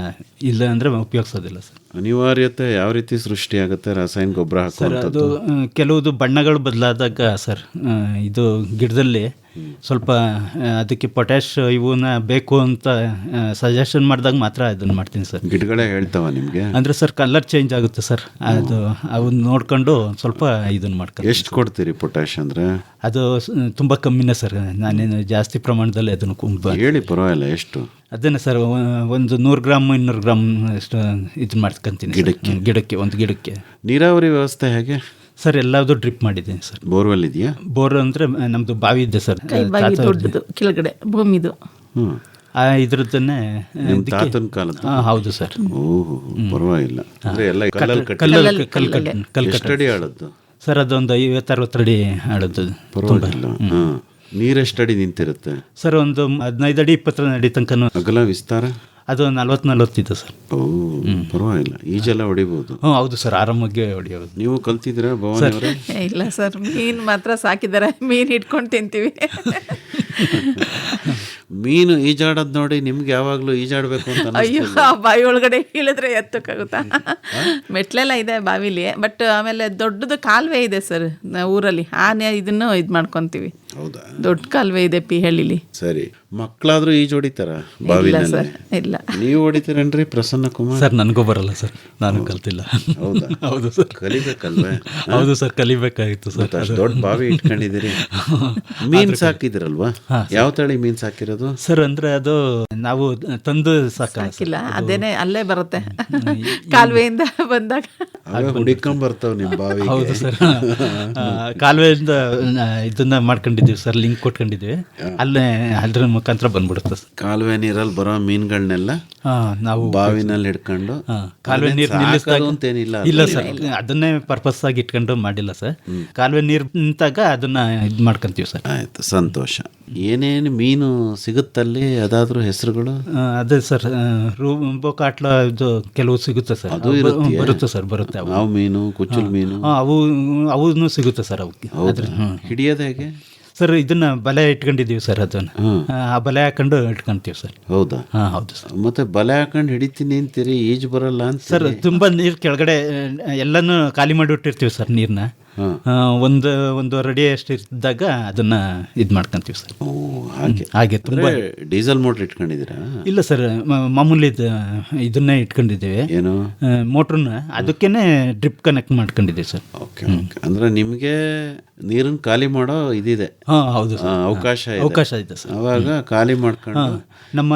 ಇಲ್ಲ ಅಂದರೆ ಉಪಯೋಗಿಸೋದಿಲ್ಲ ಸರ್. ಅನಿವಾರ್ಯತೆ ಯಾವ ರೀತಿ ಸೃಷ್ಟಿಯಾಗುತ್ತೆ ರಾಸಾಯನಿಕ ಗೊಬ್ಬರ ಸರ್? ಅದು ಹಾಕುವಂಥದ್ದು? ಕೆಲವುದು ಬಣ್ಣಗಳು ಬದಲಾದಾಗ ಸರ್, ಇದು ಗಿಡದಲ್ಲಿ ಸ್ವಲ್ಪ ಅದಕ್ಕೆ ಪೊಟ್ಯಾಶ್ ಇವನ್ನ ಬೇಕು ಅಂತ ಸಜೆಷನ್ ಮಾಡಿದಾಗ ಮಾತ್ರ ಅದನ್ನು ಮಾಡ್ತೀನಿ ಸರ್. ಗಿಡಗಳೇ ಹೇಳ್ತಾವ ನಿಮಗೆ? ಅಂದರೆ ಸರ್ ಕಲರ್ ಚೇಂಜ್ ಆಗುತ್ತೆ ಸರ್. ಅದು ಅವನ್ನ ನೋಡ್ಕೊಂಡು ಸ್ವಲ್ಪ ಇದನ್ನು ಮಾಡ್ಕೊಂಡು. ಎಷ್ಟು ಕೊಡ್ತೀರಿ ಪೊಟ್ಯಾಶ್ ಅಂದರೆ? ಅದು ತುಂಬ ಕಮ್ಮಿನೇ ಸರ್. ನಾನೇನು ಜಾಸ್ತಿ ಪ್ರಮಾಣದಲ್ಲಿ ಅದನ್ನು ಹೇಳಿ, ಪರವಾಗಿಲ್ಲ. ಎಷ್ಟು? ಅದನ್ನೇ ಸರ್, ಒಂದು 100 ಗ್ರಾಮ್ 200 ಗ್ರಾಮ್ ಅಷ್ಟು ಇದು ಮಾಡ್ಕೊಂತೀನಿ ಗಿಡಕ್ಕೆ. ಒಂದು ಗಿಡಕ್ಕೆ. ನೀರಾವರಿ ವ್ಯವಸ್ಥೆ ಹೇಗೆ ಸರ್? ಎಲ್ಲದೂ ಡ್ರಿಪ್ ಮಾಡಿದ್ದೀನಿ ಸರ್. ಬೋರ್ವೆಲ್ ಇದೆಯಾ? ಬೋರ್ ಅಂದರೆ ನಮ್ಮದು ಬಾವಿ ಇದೆ ಸರ್. ದೊಡ್ಡದು ಕೆಳಗಡೆ ಭೂಮಿದು. ಇದ್ರದ್ದನ್ನೇ ತಾತನ ಕಾಲದ? ಹೌದು ಸರ್. ಓಹ್, ಪರವಾಗಿಲ್ಲ. ಅಂದ್ರೆ ಎಲ್ಲ ಕಲ್ ಎಷ್ಟು ಅಡಿ ಆಳದ್ದು ಸರ್? ಅದೊಂದು 50-60 ಅಡಿ ಆಳದ್ದು. ಪರವಾಗಿಲ್ಲ. ನೀರೆಷ್ಟಡಿ ನಿಂತಿರುತ್ತೆ ಸರ್? ಒಂದು 15 ಅಡಿ 20 ಅಡಿ ತನಕ. ಅಗಲ ವಿಸ್ತಾರ? ಅದು 40 ಇದೆ ಸರ್. ಓ, ಪರವಾಗಿಲ್ಲ. ಈಜೆಲ್ಲ ಹೊಡಿಬೋದು? ಹೌದು ಸರ್, ಆರಾಮಾಗಿ ಹೊಡಿಯೋದು. ನೀವು ಕಲ್ತಿದ್ದೀರಾ ಭವಾನಿ ಅವರೇ? ಇಲ್ಲ ಸರ್, ಮೀನು ಮಾತ್ರ ಸಾಕಿದ್ದಾರೆ. ಮೀನು ಇಟ್ಕೊಂಡು ತಿಂತೀವಿ. ಮೀನು ಈಜಾಡೋದು ನೋಡಿ ನಿಮ್ಗೆ ಯಾವಾಗಲೂ ಈಜಾಡಬೇಕು ಅಂತ? ಅಯ್ಯೋ, ಬಾವಿ ಒಳಗಡೆ ಇಳಿದ್ರೆ ಎತ್ತಕ್ಕಾಗುತ್ತಾ? ಮೆಟ್ಲೆಲ್ಲ ಇದೆ ಬಾವಿಲಿ. ಬಟ್ ಆಮೇಲೆ ದೊಡ್ಡದು ಕಾಲುವೆ ಇದೆ ಸರ್ ಊರಲ್ಲಿ. ಇದನ್ನು ಇದು ಮಾಡ್ಕೊತೀವಿ. ಹೌದಾ? ದೊಡ್ಡ ಕಾಲುವೆ ಇದೆ ಪಿಹಳ್ಳಿಲಿ. ಸರಿ. ಮಕ್ಕಳಾದ್ರೂ ಈಜು ಹೊಡಿತಾರ ಬಾವಿನಲ್ಲಿ? ಇಲ್ಲ. ನೀವು ಹೊಡಿತೀರೇನ್ರಿ ಪ್ರಸನ್ನ ಕುಮಾರ್? ಸರ್ ನನಗೂ ಬರಲ್ಲ ಸರ್, ನಾನು ಕಲ್ತಿಲ್ಲ. ಹೌದಾ? ಹೌದು ಸರ್. ಕಲಿಬೇಕಲ್ವೇ? ಹೌದು ಸರ್, ಕಲಿಬೇಕಾಗಿತ್ತು ಸರ್. ಅಷ್ಟು ದೊಡ್ಡ ಬಾವಿ ಇಟ್ಕೊಂಡಿದ್ದೀರಿ. ಮೀನ್ ಸಾಕಿದಿರಲ್ವಾ? ಯಾವ ತಳಿ ಮೀನ್ ಸಾಕಿರೋದು ಸರ್? ಅಂದ್ರೆ ಅದು ನಾವು ತಂದು ಸಾಕಿಲ್ಲ, ಅದೇನೆ ಅಲ್ಲೇ ಬರುತ್ತೆ ಕಾಲುವೆಯಿಂದ ಬಂದಾಗ. ಹುಡಿಕೊಂಡ್ ಬರ್ತಾವ ನಿಮ್ ಬಾವಿ? ಹೌದು ಸರ್. ಕಾಲುವೆಯಿಂದ ಇದನ್ನ ಮಾಡ್ಕೊಂಡಿದ್ದೀವಿ ಸರ್, ಲಿಂಕ್ ಕೊಟ್ಕೊಂಡಿದ್ದೀವಿ. ಅಲ್ಲೇ ಅದ್ರ ಮುಖಾಂತರ ಬಂದ್ಬಿಡುತ್ತೆ ಸರ್. ಕಾಲುವೆ ನೀರಲ್ಲಿ ಬರೋ ಮೀನುಗಳನ್ನೆಲ್ಲ ನಾವು ಬಾವಿನಲ್ಲಿ ಹಿಡ್ಕೊಂಡು ಕಾಲುವೆ ನೀರು ನಿಲ್ಲಿಸಿದಾಗ ಅಂತೇನಿಲ್ಲ? ಇಲ್ಲ ಸರ್, ಅದನ್ನೇ ಪರ್ಪಸ್ ಆಗಿ ಇಟ್ಕೊಂಡು ಮಾಡಿಲ್ಲ ಸರ್. ಕಾಲುವೆ ನೀರು ನಿಂತಾಗ ಅದನ್ನ ಇದು ಮಾಡ್ಕೊಂತೀವಿ ಸರ್. ಆಯ್ತು, ಸಂತೋಷ. ಏನೇನು ಮೀನು ಸಿಗುತ್ತಲ್ಲಿ ಅದಾದ್ರೂ ಹೆಸರುಗಳು? ಅದೇ ಸರ್, ರೂಂಬೋ ಕಾಟ್ಲ ಇದು ಕೆಲವು ಸಿಗುತ್ತೆ ಸರ್. ಅದು ಬರುತ್ತೆ ಸರ್, ಬರುತ್ತೆ. ನಾವು ಮೀನು, ಕುಚ್ಚುಲ್ ಮೀನು ಅವು ಸಿಗುತ್ತೆ ಸರ್. ಅವಕ್ಕೆ ಹಿಡಿಯೋದು ಹೇಗೆ ಸರ್? ಇದನ್ನ ಬಲೆ ಇಟ್ಕೊಂಡಿದ್ದೀವಿ ಸರ್. ಅದನ್ನ ಆ ಬಲೆ ಹಾಕೊಂಡು ಇಟ್ಕೊಂತೀವಿ ಸರ್. ಹೌದಾ? ಹೌದು ಸರ್. ಮತ್ತೆ ಬಲೆ ಹಾಕೊಂಡು ಹಿಡಿತೀನಿ ಅಂತೀರಿ, ಈಜು ಬರಲ್ಲ ಅಂತ? ಸರ್, ತುಂಬಾ ನೀರು ಕೆಳಗಡೆ ಎಲ್ಲಾನು ಖಾಲಿ ಮಾಡಿಬಿಟ್ಟಿರ್ತೀವಿ ಸರ್ ನೀರನ್ನ. ಒಂದೂವರೆ ಅಡಿ ಅಷ್ಟು ಇದ್ದಾಗ ಅದನ್ನ ಇದು ಮಾಡ್ಕೊಂತೀವಿ ಸರ್. ಹಾಗೆ ತುಂಬಾ. ಡೀಸೆಲ್ ಮೋಟರ್ ಇಟ್ಕೊಂಡಿದ್ದೀರಾ? ಇಲ್ಲ ಸರ್, ಮಾಮೂಲಿ ಇದನ್ನೇ ಇಟ್ಕೊಂಡಿದ್ದೀವಿ. ಏನು ಮೋಟ್ರನ್ನ ಅದಕ್ಕೇನೆ ಡ್ರಿಪ್ ಕನೆಕ್ಟ್ ಮಾಡ್ಕೊಂಡಿದ್ದೀವಿ ಸರ್. ಓಕೆ. ಅಂದ್ರೆ ನಿಮಗೆ ನೀರನ್ನು ಖಾಲಿ ಮಾಡೋ ಇದಿದೆ? ಹೌದು, ಅವಕಾಶ ಇದೆ ಸರ್. ಅವಾಗ ಖಾಲಿ ಮಾಡ್ಕೊಂಡು ನಮ್ಮ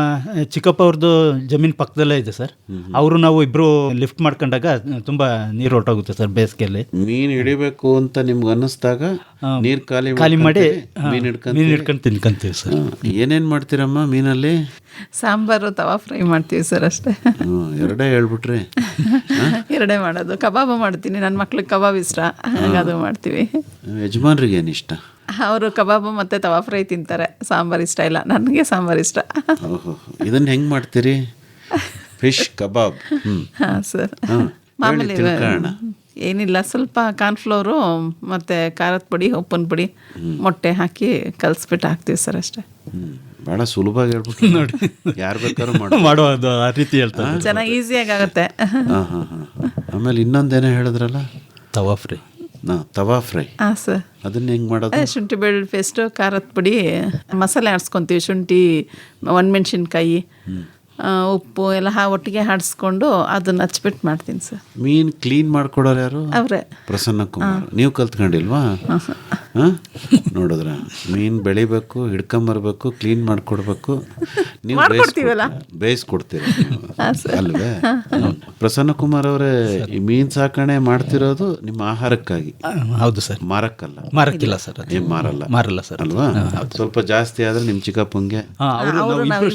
ಚಿಕ್ಕಪ್ಪ ಅವ್ರದ್ದು ಜಮೀನ್ ಪಕ್ಕದಲ್ಲೇ ಇದೆ ಸರ್. ಅವರು ನಾವು ಇಬ್ರು ಲಿಫ್ಟ್ ಮಾಡ್ಕೊಂಡಾಗ ತುಂಬಾ ನೀರು ಹೊರಟೋಗುತ್ತೆ ಸರ್ ಬೇಸಿಗೆಯಲ್ಲಿ. ಮೀನು ಹಿಡಿಬೇಕು ಅಂತ ನಿಮ್ಗೆ ಅನ್ನಿಸ್ದಾಗ ನೀರು ಖಾಲಿ ಮಾಡಿ ಮೀನು ಹಿಡ್ಕೊಂಡು ತಿನ್ಕೊಂತೀವಿ ಸರ್. ಏನೇನ್ ಮಾಡ್ತೀರಮ್ಮ ಮೀನಲ್ಲಿ? ಸಾಂಬಾರು, ತವಾ ಫ್ರೈ ಮಾಡ್ತೀವಿ ಸರ್, ಅಷ್ಟೇ. ಎರಡೇ ಹೇಳ್ಬಿಟ್ರಿ? ಎರಡೇ ಮಾಡೋದು. ಕಬಾಬ್ ಮಾಡ್ತೀನಿ, ನನ್ನ ಮಕ್ಳಿಗೆ ಕಬಾಬ್ ಇಷ್ಟ, ಅದು ಮಾಡ್ತೀವಿ. ಯಜಮಾನ್ರಿಗೆ ಏನಿಷ್ಟ? ಅವರು ಕಬಾಬು ಮತ್ತು ತವಾ ಫ್ರೈ ತಿಂತಾರೆ, ಸಾಂಬಾರು ಇಷ್ಟ ಇಲ್ಲ. ನನಗೆ ಸಾಂಬಾರು ಇಷ್ಟ. ಓಹೋ, ಇದನ್ನ ಹೆಂಗೆ ಮಾಡ್ತೀರಿ? ಫಿಶ್ ಕಬಾಬ್? ಹಾಂ ಸರ್. ಮಾಮೂಲಿ ಏನಿಲ್ಲ, ಸ್ವಲ್ಪ ಕಾರ್ನ್ಫ್ಲೋರು ಮತ್ತು ಖಾರದ ಪುಡಿ, ಉಪ್ಪಿನ ಪುಡಿ, ಮೊಟ್ಟೆ ಹಾಕಿ ಕಲಿಸ್ಬಿಟ್ಟು ಹಾಕ್ತೀವಿ ಸರ್ ಅಷ್ಟೇ. ಭಾಳ ಸುಲಭವಾಗಿ ಹೇಳ್ಬಿಟ್ಟು ನೋಡಿ, ಯಾರು ಬೇಕಾದ್ರೂ ಮಾಡೋದು ಆ ರೀತಿ ಹೇಳ್ತಾರೆ. ಚೆನ್ನಾಗಿ ಈಸಿಯಾಗಿ ಆಗುತ್ತೆ. ಹಾಂ ಹಾಂ ಹಾಂ. ಆಮೇಲೆ ಇನ್ನೊಂದೇನೋ ಹೇಳಿದ್ರಲ್ಲ, ತವಾ ಫ್ರೈ. ತವಾ ಫ್ರೈ. ಹಾಂ ಸರ್. ಅದನ್ನ ಹೆಂಗೆ ಮಾಡೋದು? ಶುಂಠಿ ಬೆಳ್ಳುಳ್ಳಿ ಪೇಸ್ಟು, ಖಾರದ ಪುಡಿ, ಮಸಾಲೆ ಆಡಿಸ್ಕೊತೀವಿ. ಶುಂಠಿ, ಒಣಮೆಣ್ಸಿನ್ಕಾಯಿ, ಉಪ್ಪು ಎಲ್ಲ ಒಟ್ಟಿಗೆ ಆಡಿಸ್ಕೊಂಡು ಅದನ್ನ ಹಚ್ಬಿಟ್ಟು ಮಾಡ್ತೀನಿ ಸರ್. ಮೀನು ಕ್ಲೀನ್ ಮಾಡ್ಕೊಡೋರು ಯಾರು? ಅವರೇ, ಪ್ರಸನ್ನ ಕುಮಾರ್. ನೀವು ಕಲ್ತ್ಕೊಂಡಿಲ್ವಾ? ಹಾಂ, ನೋಡಿದ್ರ, ಮೀನು ಬೆಳಿಬೇಕು, ಹಿಡ್ಕೊಂಬರ್ಬೇಕು, ಕ್ಲೀನ್ ಮಾಡಿಕೊಡ್ಬೇಕು, ನೀವು ಬೇಯಿಸ್ಕೊಡ್ತೀರ ಅಲ್ವೇ? ಪ್ರಸನ್ನ ಕುಮಾರ್ ಅವರೇ, ಈ ಮೀನು ಸಾಕಣೆ ಮಾಡ್ತಿರೋದು ನಿಮ್ಮ ಆಹಾರಕ್ಕಾಗಿ? ಹೌದು ಸರ್. ಮಾರಕ್ಕಲ್ಲ? ಮಾರಕ್ಕಿಲ್ಲ ಸರ್. ಏನು ಮಾರಲ್ಲ ಸರ್ ಅಲ್ವಾ? ಸ್ವಲ್ಪ ಜಾಸ್ತಿ ಆದರೆ ನಿಮ್ಮ ಚಿಕ್ಕಪ್ಪಂಗೆ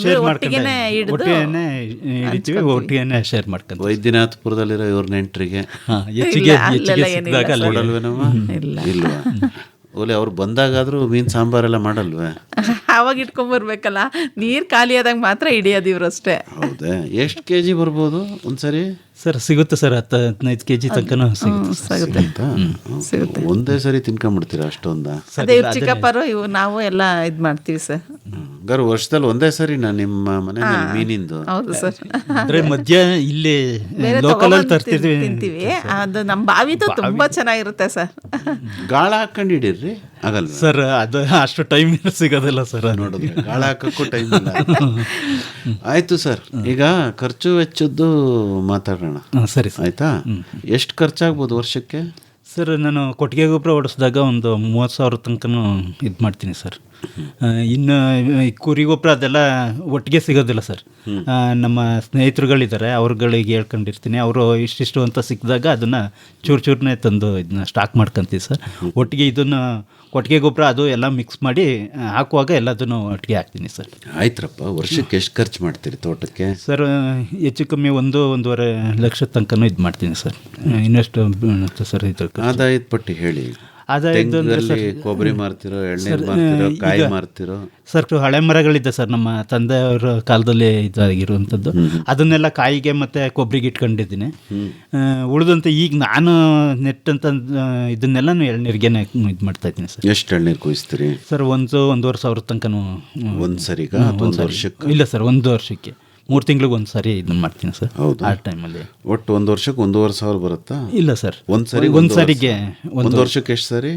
ಶೇರ್ ಮಾಡ್ಕೊಂಡು ಹಿಡಿತೀವಿ, ಒಟ್ಟಿಗೆ ಶೇರ್ ಮಾಡ್ಕೊಂಡು. ವೈದ್ಯನಾಥಪುರದಲ್ಲಿರೋ ಇವ್ರ ನೆಂಟರಿಗೆ ಇಲ್ಲ. ಇಲ್ವಾ? ಓಲೆ ಅವ್ರು ಬಂದಾಗಾದ್ರೂ ಮೀನು ಸಾಂಬಾರೆಲ್ಲ ಮಾಡಲ್ವೇ? ಆವಾಗ ಇಟ್ಕೊಂಬರ್ಬೇಕಲ್ಲ, ನೀರು ಖಾಲಿ ಆದಾಗ ಮಾತ್ರ ಹಿಡಿಯೋದು ಇವ್ರು ಅಷ್ಟೇ. ಹೌದೇ? ಎಷ್ಟು ಕೆಜಿ ಬರ್ಬೋದು ಒಂದ್ಸರಿ? ಸರ್ ಸಿಗುತ್ತೆ ಸರ್, 10-15 kg ತನಕನೂ ಸಿಗುತ್ತೆ. ಒಂದೇ ಸರಿ ತಿನ್ಕೊಂಡ್ಬಿಡ್ತೀರಾ ಅಷ್ಟೊಂದ? ಅದೇ ಇವ್ರು ಚಿಕ್ಕಪ್ಪರು, ಇವು ನಾವು ಎಲ್ಲ ಇದು ಮಾಡ್ತೀವಿ ಸರ್. ಹಂಗಾರೆ ವರ್ಷದಲ್ಲಿ ಒಂದೇ ಸರಿ ನಿಮ್ಮ ಮನೆಯಲ್ಲಿ ಮೀನಿಂದು? ಹೌದು ಸರ್. ಅಂದ್ರೆ ಮಧ್ಯ ಇಲ್ಲಿ ಲೋಕಲಲ್ಲಿ ತರ್ತಿದ್ವಿ, ತಿಂತೀವಿ. ಅದು ನಮ್ಮ ಬಾವಿದು ತುಂಬಾ ಚೆನ್ನಾಗಿರುತ್ತೆ ಸರ್. ಗಾಳ ಹಾಕೊಂಡು ಹಿಡೀರಿ, ಆಗಲ್ಲ ಸರ್? ಅದು ಅಷ್ಟು ಟೈಮ್ ಸಿಗೋದಿಲ್ಲ ಸರ್. ನೋಡಿದ್ರೆ ಗಾಳ ಹಾಕಕ್ಕೂ ಟೈಮ್ ಇಲ್ಲ. ಆಯ್ತು ಸರ್, ಈಗ ಖರ್ಚು ವೆಚ್ಚದ್ದು ಮಾತಾಡೋಣ. ಸರಿ ಆಯ್ತಾ? ಎಷ್ಟು ಖರ್ಚಾಗ್ಬೋದು ವರ್ಷಕ್ಕೆ? ಸರ್ ನಾನು ಕೊಟ್ಟಿಗೆ ಗೊಬ್ಬರ ಹೊಡಿಸಿದಾಗ ಒಂದು 30,000 ತನಕನೂ ಇದು ಮಾಡ್ತೀನಿ ಸರ್. ಇನ್ನು ಕುರಿ ಗೊಬ್ಬರ ಅದೆಲ್ಲ ಒಟ್ಟಿಗೆ ಸಿಗೋದಿಲ್ಲ ಸರ್. ನಮ್ಮ ಸ್ನೇಹಿತರುಗಳಿದ್ದಾರೆ, ಅವ್ರುಗಳಿಗೆ ಹೇಳ್ಕೊಂಡಿರ್ತೀನಿ, ಅವರು ಇಷ್ಟಿಷ್ಟು ಅಂತ ಸಿಕ್ಕಿದಾಗ ಅದನ್ನು ಚೂರನ್ನೇ ತಂದು ಇದನ್ನ ಸ್ಟಾಕ್ ಮಾಡ್ಕೊತೀವಿ ಸರ್. ಒಟ್ಟಿಗೆ ಇದನ್ನು ಕೊಟ್ಟಿಗೆ ಗೊಬ್ಬರ ಅದು ಎಲ್ಲ ಮಿಕ್ಸ್ ಮಾಡಿ ಹಾಕುವಾಗ ಎಲ್ಲದನ್ನು ಒಟ್ಟಿಗೆ ಹಾಕ್ತೀನಿ ಸರ್. ಆಯ್ತರಪ್ಪ, ವರ್ಷಕ್ಕೆ ಎಷ್ಟು ಖರ್ಚು ಮಾಡ್ತೀರಿ ತೋಟಕ್ಕೆ? ಸರ್ ಹೆಚ್ಚು ಕಮ್ಮಿ 1-1.5 ಲಕ್ಷ ತನಕನೂ ಇದು ಮಾಡ್ತೀನಿ ಸರ್. ಇನ್ನಷ್ಟು ಸರ್ ಇದ್ರ ಆದಾಯದ ಪಟ್ಟಿ ಹೇಳಿ. ಕೊಬ್ಬರಿ ಮಾರ್ತಿರೋ, ಎಣ್ಣೆ ಮಾರ್ತಿರೋ, ಕಾಯಿ ಮಾರ್ತಿರೋ? ಸರ್ ಹಳೆ ಮರಗಳಿದೆ ಸರ್, ನಮ್ಮ ತಂದೆಯವರ ಕಾಲದಲ್ಲಿ ಇದಾಗಿರುವಂಥದ್ದು. ಅದನ್ನೆಲ್ಲ ಕಾಯಿಗೆ ಮತ್ತು ಕೊಬ್ಬರಿಗೆ ಇಟ್ಕೊಂಡಿದ್ದೀನಿ. ಉಳಿದಂತೆ ಈಗ ನಾನು ನೆಟ್ಟಂತ ಇದನ್ನೆಲ್ಲ ಎಳ್ನೀರಿಗೆನೆ ಇದು ಮಾಡ್ತಾ ಇದ್ದೀನಿ ಸರ್. ಎಷ್ಟು ಎಳ್ನೀರು ಕುಯಿಸ್ತೀರಿ ಸರ್? 1-1.5 ಸಾವಿರ ತನಕನೂ. ಒಂದು ಸರಿಗ? ಒಂದು ವರ್ಷಕ್ಕೆ? ಇಲ್ಲ ಸರ್, 1 ವರ್ಷಕ್ಕೆ 3 ತಿಂಗಳಿಗೆ ಒಂದು ಸಾರಿ ಇದನ್ನ ಮಾಡ್ತೀನಿ ಸರ್. ಹೌದು, ಆ ಟೈಮಲ್ಲಿ. ಒಟ್ಟು 1 ವರ್ಷಕ್ಕೆ 1.5 ಬರುತ್ತಾ? ಇಲ್ಲ ಸರ್, ಒಂದು ಸರಿ ಒಂದು ವರ್ಷಕ್ಕೆ ಎಷ್ಟು ಸರಿ?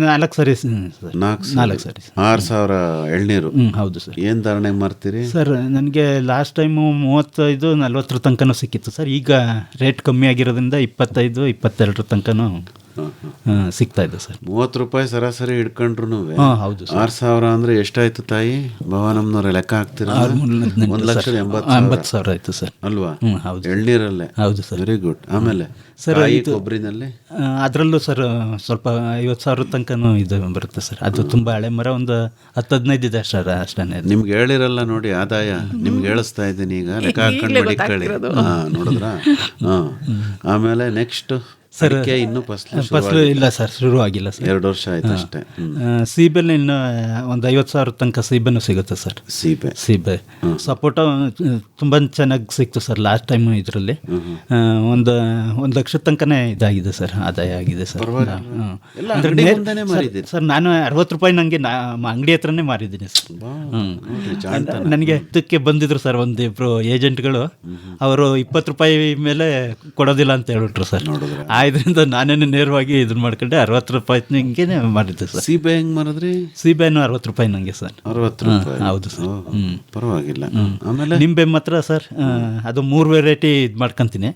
4 ಸರಿ ಸರ್. 4 ಸರಿ 6,000 ಎಳ್ನೀರು. ಹೌದು ಸರ್. ಏನು ಧಾರಣೆ ಮಾರ್ತೀರಿ ಸರ್? ನನಗೆ ಲಾಸ್ಟ್ ಟೈಮು 35-40 ತನಕನೂ ಸಿಕ್ಕಿತ್ತು ಸರ್. ಈಗ ರೇಟ್ ಕಮ್ಮಿ ಆಗಿರೋದ್ರಿಂದ 25-22 ತನಕನೂ ಸಿಗ್ತಾ ಇದೆ ಸರ್. 30 ರೂಪಾಯಿ ಸರಾಸರಿ ಹಿಡ್ಕೊಂಡ್ರು. ಹೌದು, 6,000 ಅಂದರೆ ಎಷ್ಟಾಯ್ತು ತಾಯಿ? ಭವಾನಮ್ಮನವ್ರ ಲೆಕ್ಕ ಹಾಕ್ತೀರ? 1,80,000 ಆಯ್ತು ಸರ್ ಅಲ್ವಾ? ಹೌದು, ಎಳ್ನೀರಲ್ಲೇ. ಹೌದು ಸರ್. Very good. ಆಮೇಲೆ ಸರ್ ಕೊಬ್ಬರಿನಲ್ಲಿ ಅದರಲ್ಲೂ ಸರ್ ಸ್ವಲ್ಪ 50,000 ತನಕನೂ ಇದು ಬರುತ್ತೆ ಸರ್. ಅದು ತುಂಬ ಹಳೆ ಮರ, ಒಂದು 10-15 ಇದೆ ಸರ್, ಅಷ್ಟೇ. ನಿಮ್ಗೆ ಹೇಳಿರಲ್ಲ ನೋಡಿ ಆದಾಯ, ನಿಮ್ಗೆ ಹೇಳಿಸ್ತಾ ಇದ್ದೀನಿ ಈಗ, ಲೆಕ್ಕ ಹಾಕೊಂಡು ಮಡಿಕೊಳ್ಳಿ. ನೋಡಿದ್ರ? ಆಮೇಲೆ ನೆಕ್ಸ್ಟ್ ಸರ್ ಇನ್ನೂ ಫಸಲು ಇಲ್ಲ ಸರ್, ಶುರು ಆಗಿಲ್ಲ ಸರ್. 2 ವರ್ಷ ಆಯ್ತು ಅಷ್ಟೇ. ಸೀಬೆಲ್ಲ ಇನ್ನು ಒಂದು 50,000 ತನಕ ಸೀಬೆನೂ ಸಿಗುತ್ತೆ ಸರ್. ಸೀಬೆ ಸಪೋಟ ತುಂಬ ಚೆನ್ನಾಗಿ ಸಿಕ್ತು ಸರ್ ಲಾಸ್ಟ್ ಟೈಮ್. ಇದರಲ್ಲಿ 1 ಲಕ್ಷ ತನಕನೇ ಇದಾಗಿದೆ ಸರ್, ಆದಾಯ ಆಗಿದೆ ಸರ್. ಸರ್ ನಾನು 60 ರೂಪಾಯಿ ನನಗೆ ಅಂಗಡಿ ಹತ್ರನೇ ಮಾರಿದ್ದೀನಿ ಸರ್. ನನಗೆ 10ಕ್ಕೆ ಬಂದಿದ್ರು ಸರ್ ಒಂದಿಬ್ರು ಏಜೆಂಟ್ಗಳು, ಅವರು 20 ರೂಪಾಯಿ ಮೇಲೆ ಕೊಡೋದಿಲ್ಲ ಅಂತ ಹೇಳ್ಬಿಟ್ರು ಸರ್. ಇದರಿಂದ ನಾನೇನು ನೇರವಾಗಿ ಇದನ್ನ ಮಾಡ್ಕೊಂಡೆ 60 ರೂಪಾಯಿ ನಂಗೆ ಮಾಡಿದ್ದೆ ಸರ್. ಸೀಬೆ ಹೆಂಗೆ ಮಾರಿದ್ರಿ? ಸೀಬೆನೂ 60 ರೂಪಾಯಿ ನನಗೆ ಸರ್. 60 ರೂಪಾಯಿ? ಹೌದು ಸರ್. ಪರವಾಗಿಲ್ಲ. ಆಮೇಲೆ ನಿಂಬೆ ಮಾತ್ರ ಸರ್ ಅದು 3 ವೆರೈಟಿ ಇದು ಮಾಡ್ಕೊತೀನಿ.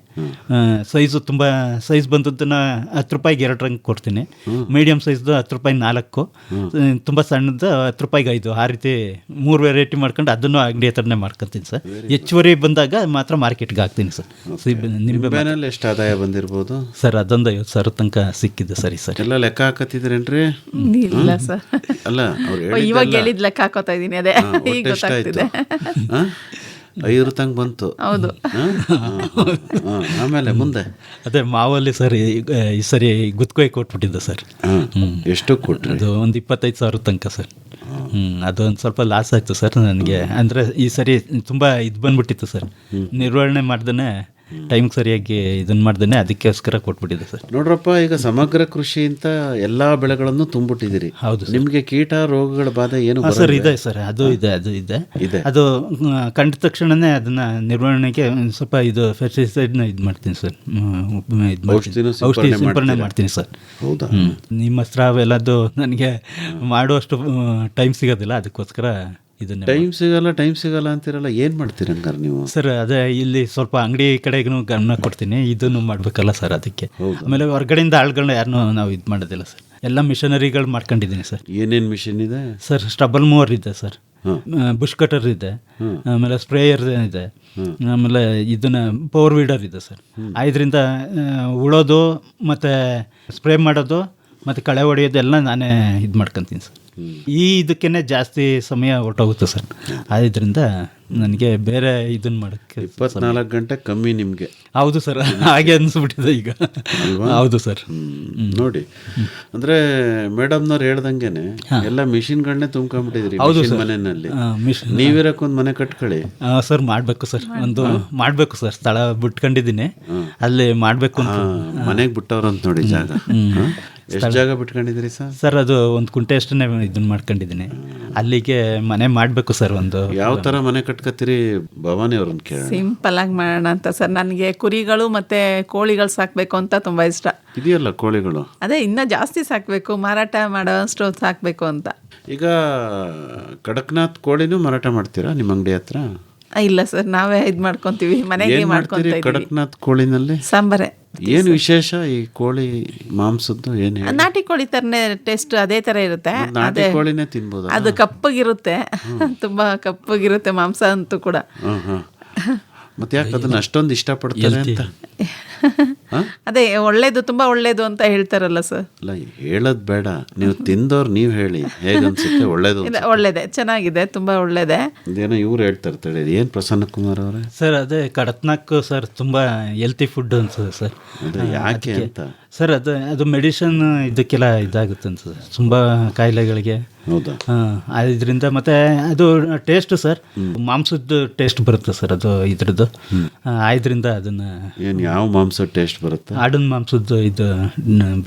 ಸೈಜು ತುಂಬ ಸೈಜ್ ಬಂದದ್ದನ್ನ 10 ರೂಪಾಯಿಗೆ 2 ರಂಗ್ ಕೊಡ್ತೀನಿ. ಮೀಡಿಯಮ್ ಸೈಜ್ದು 10 ರೂಪಾಯಿ 4, ತುಂಬ ಸಣ್ಣದು 10 ರೂಪಾಯಿಗೆ 5, ಆ ರೀತಿ 3 ವೆರೈಟಿ ಮಾಡ್ಕೊಂಡು ಅದನ್ನು ಅಂಗಡಿ ಹತ್ರನೇ ಮಾಡ್ಕೊತೀನಿ ಸರ್. ಹೆಚ್ಚುವರಿ ಬಂದಾಗ ಮಾತ್ರ ಮಾರ್ಕೆಟ್ಗೆ ಹಾಕ್ತೀನಿ ಸರ್. ಸೀಬೆ ನಿಂಬೆನಲ್ಲಿ ಎಷ್ಟು ಆದಾಯ ಬಂದಿರ್ಬೋದು ಸರ್? ಅದೊಂದು 50,000 ತನಕ ಸಿಕ್ಕಿದೆ ಸರಿ ಸರ್. ಎಲ್ಲ ಲೆಕ್ಕ ಹಾಕತ್ತಿದ್ರೇನ್ರಿ? ಇಲ್ಲ ಸರ್, ಅಲ್ಲ ಅವ್ರು ಇವಾಗ ಹೇಳಿದ್ ಲೆಕ್ಕ ಹಾಕೋತಾ ಇದೀನಿ. ಅದೇ ಈಗ ಗೊತ್ತಾಗ್ತಿದೆ. 5 ತನಕ ಬಂತು. ಹೌದು. ಆಮೇಲೆ ಮುಂದೆ ಅದೇ ಮಾವಲ್ಲಿ ಸರ್ ಈ ಸರಿ ಗುತ್ಕೊಯ್ ಕೊಟ್ಬಿಟ್ಟಿದ್ದೆ ಸರ್. ಎಷ್ಟು ಕೊಟ್ರಿ? ಅದು ಒಂದು 25,000 ತನಕ ಸರ್. ಅದೊಂದು ಸ್ವಲ್ಪ ಲಾಸ್ ಆಯಿತು ಸರ್ ನನಗೆ. ಅಂದರೆ ಈ ಸರಿ ತುಂಬ ಇದು ಬಂದ್ಬಿಟ್ಟಿತ್ತು ಸರ್, ನಿರ್ವಹಣೆ ಮಾಡ್ದೇ ಟೈಮ್ಗೆ ಸರಿಯಾಗಿ ಇದನ್ನು ಮಾಡ್ದೇ ಅದಕ್ಕೋಸ್ಕರ ಕೊಟ್ಬಿಟ್ಟಿದೆ ಸರ್. ನೋಡ್ರಪ್ಪ, ಈಗ ಸಮಗ್ರ ಕೃಷಿ ಅಂತ ಎಲ್ಲಾ ಬೆಳೆಗಳನ್ನು ತುಂಬಿಟ್ಟಿದ್ದೀರಿ. ಹೌದು ನಿಮ್ಗೆ ಕೀಟ ರೋಗಗಳ ಬಾಧೆ ಏನು ಸರ್ ಇದೆ ಸರ್, ಅದು ಇದೆ. ಅದು ಕಂಡ ತಕ್ಷಣನೇ ಅದನ್ನ ನಿರ್ವಹಣೆಗೆ ಸ್ವಲ್ಪ ಇದು ಪೆಸ್ಟಿಸೈಡ್ನ ಇದು ಮಾಡ್ತೀನಿ ಸರ್, ಔಷಧಿ ಸಿಂಪರಣೆ ಮಾಡ್ತೀನಿ ಸರ್. ಹೌದಾ? ನಿಮ್ಮ ಸ್ರಾವ್ ಎಲ್ಲದು ನನಗೆ ಮಾಡುವಷ್ಟು ಟೈಮ್ ಸಿಗೋದಿಲ್ಲ, ಅದಕ್ಕೋಸ್ಕರ ಇದನ್ನ ಟೈಮ್ ಸಿಗಲ್ಲ ಅಂತಿರಲ್ಲ, ಏನ್ ಮಾಡ್ತೀರ ಹಂಗಾರೆ ನೀವು? ಸರ್ ಅದೇ ಇಲ್ಲಿ ಸ್ವಲ್ಪ ಅಂಗಡಿ ಕಡೆಗೂ ಗಮನ ಕೊಡ್ತೀನಿ, ಇದನ್ನು ಮಾಡಬೇಕಲ್ಲ ಸರ್, ಅದಕ್ಕೆ. ಆಮೇಲೆ ಹೊರಗಡೆಯಿಂದ ಆಳುಗಳನ್ನ ಯಾರನ್ನೂ ನಾವು ಇದು ಮಾಡೋದಿಲ್ಲ ಸರ್, ಎಲ್ಲ ಮಿಷನರಿಗಳು ಮಾಡ್ಕೊಂಡಿದ್ದೀನಿ ಸರ್. ಏನೇನು ಮಿಷಿನ್ ಇದೆ ಸರ್? ಸ್ಟಬಲ್ ಮೂವರ್ ಇದೆ ಸರ್, ಬುಷ್ ಕಟರ್ ಇದೆ, ಆಮೇಲೆ ಸ್ಪ್ರೇಯರ್ ಇದೆ, ಆಮೇಲೆ ಇದನ್ನ ಪವರ್ ವೀಡರ್ ಇದೆ ಸರ್. ಇದರಿಂದ ಉಳೋದು ಮತ್ತು ಸ್ಪ್ರೇ ಮಾಡೋದು ಮತ್ತು ಕಳೆ ಹೊಡೆಯೋದು ಎಲ್ಲ ನಾನೇ ಇದು ಮಾಡ್ಕೊತೀನಿ ಸರ್. ಇದಕ್ಕೇ ಜಾಸ್ತಿ ಸಮಯ ಹೊರಟೋಗುತ್ತೆ ಸರ್, ಆದ್ದರಿಂದ ನನಗೆ ಬೇರೆ ಇದನ್ನು ಮಾಡೋಕ್ಕೆ 24 ಗಂಟೆ ಕಮ್ಮಿ ನಿಮಗೆ. ಹೌದು ಸರ್, ಹಾಗೆ ಅನಿಸ್ಬಿಟ್ಟಿದೆ ಈಗ. ಹೌದು ಸರ್. ನೋಡಿ, ಅಂದರೆ ಮೇಡಮ್ನವ್ರು ಹೇಳ್ದಂಗೆನೆ ಎಲ್ಲ ಮಿಷಿನ್ಗಳನ್ನೇ ತುಂಬ್ಕೊಂಡ್ಬಿಟ್ಟಿದ್ರಿ ಮನೆಯಲ್ಲಿ. ನೀವಿರಕ್ಕೊಂದು ಮನೆ ಕಟ್ಕೊಳ್ಳಿ ಸರ್. ಮಾಡಬೇಕು ಸರ್, ಒಂದು ಮಾಡಬೇಕು ಸರ್, ಸ್ಥಳ ಬಿಟ್ಕೊಂಡಿದ್ದೀನಿ, ಅಲ್ಲಿ ಮಾಡಬೇಕು ಅಂತ. ಮನೆಗೆ ಬಿಟ್ಟವ್ರು ಅಂತ ನೋಡಿ ಜಾಗ. ಎಷ್ಟು ಜಾಗ ಬಿಟ್ಕೊಂಡಿದ್ದೀರಿ ಸರ್? ಸರ್ ಅದು 1 ಕುಂಟೆ ಅಷ್ಟನ್ನೇ ಇದನ್ನ ಮಾಡ್ಕೊಂಡಿದ್ದೀನಿ, ಅಲ್ಲಿಗೆ ಮನೆ ಮಾಡಬೇಕು ಸರ್. ಒಂದು ಯಾವ ಥರ ಮನೆ ಕಟ್ಕೊತೀರಿ ಭವಾನಿ ಅವ್ರನ್ನ ಕೇಳ? ಸಿಂಪಲ್ ಆಗಿ ಮಾಡೋಣ ಅಂತ ಸರ್. ನನಗೆ ಕುರಿಗಳು ಮತ್ತು ಕೋಳಿಗಳು ಸಾಕಬೇಕು ಅಂತ ತುಂಬ ಇಷ್ಟ. ಇದೆಯಲ್ಲ ಕೋಳಿಗಳು, ಅದೇ ಇನ್ನೂ ಜಾಸ್ತಿ ಸಾಕಬೇಕು, ಮಾರಾಟ ಮಾಡೋಷ್ಟು ಸಾಕಬೇಕು ಅಂತ. ಈಗ ಕಡಕ್ನಾಥ್ ಕೋಳಿನೂ ಮಾರಾಟ ಮಾಡ್ತೀರಾ ನಿಮ್ಮ ಅಂಗಡಿ ಹತ್ರ? ಇಲ್ಲ ಸರ್, ನಾವೇ ಇದು ಮಾಡ್ಕೊತೀವಿ, ಮನೆಗೆ ಮಾಡ್ಕೊತೀವಿ. ಕಡಕ್ನಾಥ್ ಕೋಳಿನಲ್ಲಿ ಸಾಂಬಾರೆ. ಏನು ವಿಶೇಷ ಈ ಕೋಳಿ ಮಾಂಸದ್ದು? ಏನು ನಾಟಿ ಕೋಳಿ ಥರನೇ ಟೇಸ್ಟ್ ಅದೇ ಥರ ಇರುತ್ತೆ. ನಾಟಿ ಕೋಳಿನೇ ತಿನ್ಬೋದು. ಅದು ಕಪ್ಪಗಿರುತ್ತೆ, ತುಂಬ ಕಪ್ಪಗಿರುತ್ತೆ ಮಾಂಸ ಅಂತೂ ಕೂಡ. ಮತ್ತೆ ಯಾಕೆ ಅದನ್ನ ಅಷ್ಟೊಂದು ಇಷ್ಟಪಡ್ತಾರೆ ಅಂತ? ಅದೇ ಒಳ್ಳೇದು, ತುಂಬ ಒಳ್ಳೇದು ಅಂತ ಹೇಳ್ತಾರಲ್ಲ ಸರ್. ಅಲ್ಲ, ಹೇಳೋದು ಬೇಡ, ನೀವು ತಿಂದವ್ರು ನೀವು ಹೇಳಿ ಹೇಗನ್ಸುತ್ತೆ. ಒಳ್ಳೇದು ಒಳ್ಳೇದೆ, ಚೆನ್ನಾಗಿದೆ, ತುಂಬ ಒಳ್ಳೇದೆ. ಇದೇನೋ ಇವ್ರು ಹೇಳ್ತಾರೆ ತಡೆ, ಏನು ಪ್ರಸನ್ನ ಕುಮಾರ್ ಅವರೇ? ಸರ್ ಅದೇ ಕಡಕ್ನಾಥ್ ಸರ್ ತುಂಬ ಹೆಲ್ತಿ ಫುಡ್ ಅನ್ಸುತ್ತೆ ಸರ್. ಯಾಕೆ ಅಂತ ಸರ್? ಅದು ಮೆಡಿಸಿನ್ ಇದಕ್ಕೆಲ್ಲ ಇದಾಗುತ್ತೆ ಅನ್ಸುತ್ತೆ, ತುಂಬ ಕಾಯಿಲೆಗಳಿಗೆ. ಹೌದಾ? ಇದರಿಂದ ಮತ್ತೆ ಅದು ಟೇಸ್ಟ್ ಸರ್, ಮಾಂಸದ ಟೇಸ್ಟ್ ಬರುತ್ತೆ ಸರ್ ಅದು ಇದ್ರದ್ದು. ಇದರಿಂದ ಅದನ್ನ ಏನು ಯಾವ ಮಾಂಸ ಟೇಸ್ಟ್ ಬರುತ್ತೆ? ಆಡಿನ ಮಾಂಸದ್ದು ಇದು